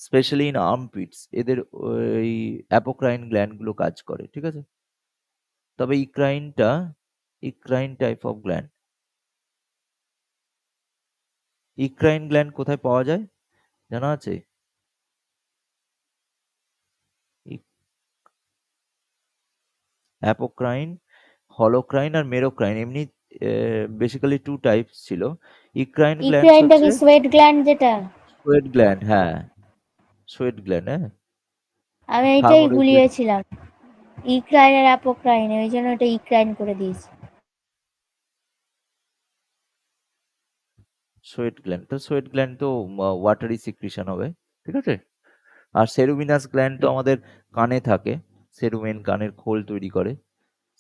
specially in armpits, এদের ওই অ্যাপোক্রাইন গ্ল্যান্ড গুলো কাজ করে, ঠিক আছে। তবে ইক্রাইনটা ইক্রাইন টাইপ অফ গ্ল্যান্ড, ইক্রাইন গ্ল্যান্ড কোথায় পাওয়া যায় জানা আছে? অ্যাপোক্রাইন, হলোক্রাইন আর মেরোক্রাইন, এমনি বেসিক্যালি টু টাইপস ছিল। ইক্রাইন গ্ল্যান্ডস ইক্রাইনটা হচ্ছে কি সোয়েট গ্ল্যান্ড যেটা? সোয়েট গ্ল্যান্ড, হ্যাঁ সোয়েট গ্ল্যান্ড, হ্যাঁ আমি এটাই থার্মোরেগুলেট, গুলিয়েছিলাম, ইক্রাইন আর অ্যাপোক্রাইন, ওই জন্য এটা ইক্রাইন করে দিয়েছি। সোয়েট গ্ল্যান্ড, তো সোয়েট গ্ল্যান্ড তো ওয়াটারি সিক্রিশন হবে, ঠিক আছে। আর সেরুমিনাস গ্ল্যান্ড তো আমাদের কানে থাকে, সেরুমেন কানের খোল তৈরি করে,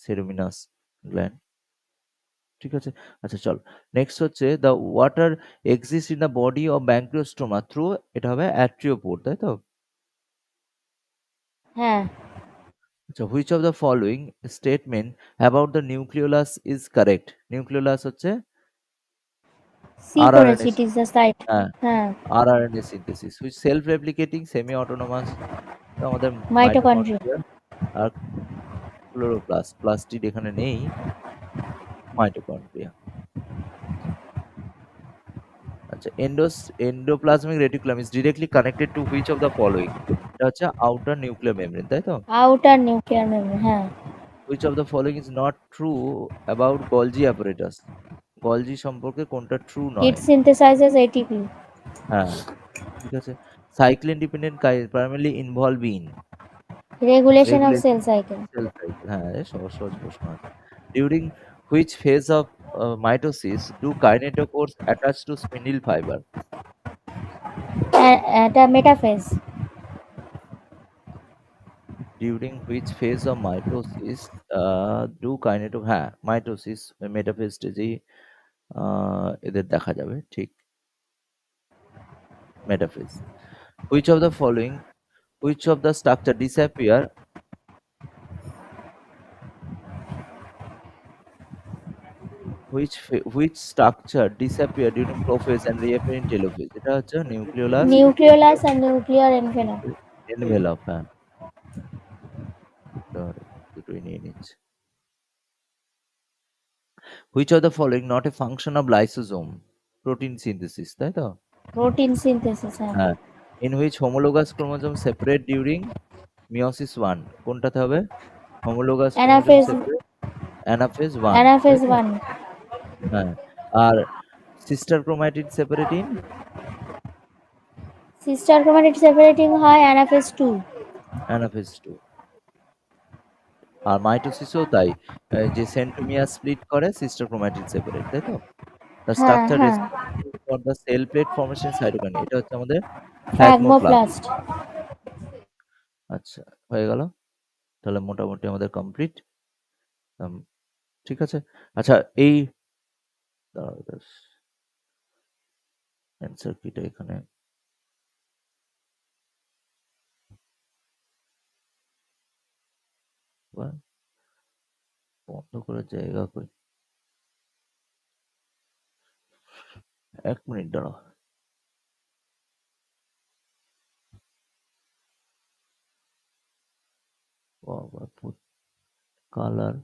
সেরুমিনাস গ্ল্যান্ড, ঠিক আছে। আচ্ছা চল, নেক্সট হচ্ছে the water exist in the body of branchiostoma through, এটা হবে অ্যাট্রিওপোর, তাই তো। হ্যাঁ, আচ্ছা, which of the following statement about the nucleolus is correct? Nucleolus হচ্ছে সি করেছি, rRNA, it is the site. হ্যাঁ, হ্যাঁ, rRNA synthesis, which self replicating semi autonomous, আমাদের মাইটোকন্ড্রিয়া। মাইটোকন্ড্রিয়া। আর ক্লোরোপ্লাস্ট, প্লাস্টিড এখানে নেই, মাইটোকন্ড্রিয়া। আচ্ছা, endoplasmic reticulum is directly connected to which of the following? এটা হচ্ছে আউটার নিউক্লিয়ার মেমব্রেন, তাই তো। আউটার নিউক্লিয়ার মেমব্রেন, হ্যাঁ। Which of the following is not true about Golgi apparatus? Golgi সম্পর্কে কোনটা ট্রু ইট নয়? Synthesizes ATP. হ্যাঁ, ঠিক আছে। Cyclin dependent primarily involve in regulation of regulation cell cycle. Cell cycle, হ্যাঁ, এ সহজ সহজ প্রশ্ন আছে। During which phase of mitosis do kinetochores attach to spindle fiber? এটা metaphase. During which phase of mitosis do kineto, হ্যাঁ, mitosis metaphase স্টেজেই এদের দেখা যাবে, ঠিক, metaphase. Which of the following, which of the structure disappear, which structure disappear during prophase and reappear in telophase? এটা হচ্ছে nucleolus nucleolus আর nuclear envelope. Envelope, হ্যাঁ, দুটোই নিয়ে নিচ্ছে। Which of the following not a function of lysosome? Protein synthesis, তাই তো। Protein synthesis, হ্যাঁ। হ্যাঁ, in which homologous chromosome separate during meiosis one? কোনটাতে হবে homologous chromosome anaphase. Separate? Anaphase one, তাই অ্যানাফেজ তো। 1। হ্যাঁ, আর sister chromatid separate in? Sister chromatid separating হয় অ্যানাফেজ 2। Anaphase two. আর মাইটোসিসও তাই, যে সেন্ট্রোমিয়ার স্প্লিট করে সিস্টার ক্রোমাটিড সেপারেট, তাই তো। দ্য হ্যাঁ, স্ট্রাকচার হ্যাঁ। Responsible for the cell plate formation cytokine, এটা হচ্ছে আমাদের ফ্যাগমোপ্লাস্ট। ফ্যাগমোপ্লাস্ট। আচ্ছা, হয়ে গেল, তাহলে মোটামুটি আমাদের কমপ্লিট, ঠিক আছে। আচ্ছা, এই অ্যান্সার কিটা এখানে বন্ধ করার জায়গা কই? 1 মিনিট দাঁড়াও। বাবা, কালার।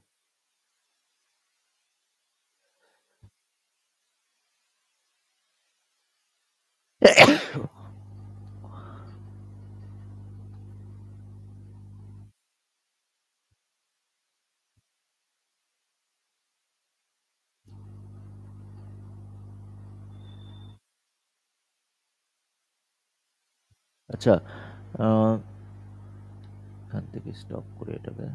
আচ্ছা, এখান থেকে স্টপ করে এটাকে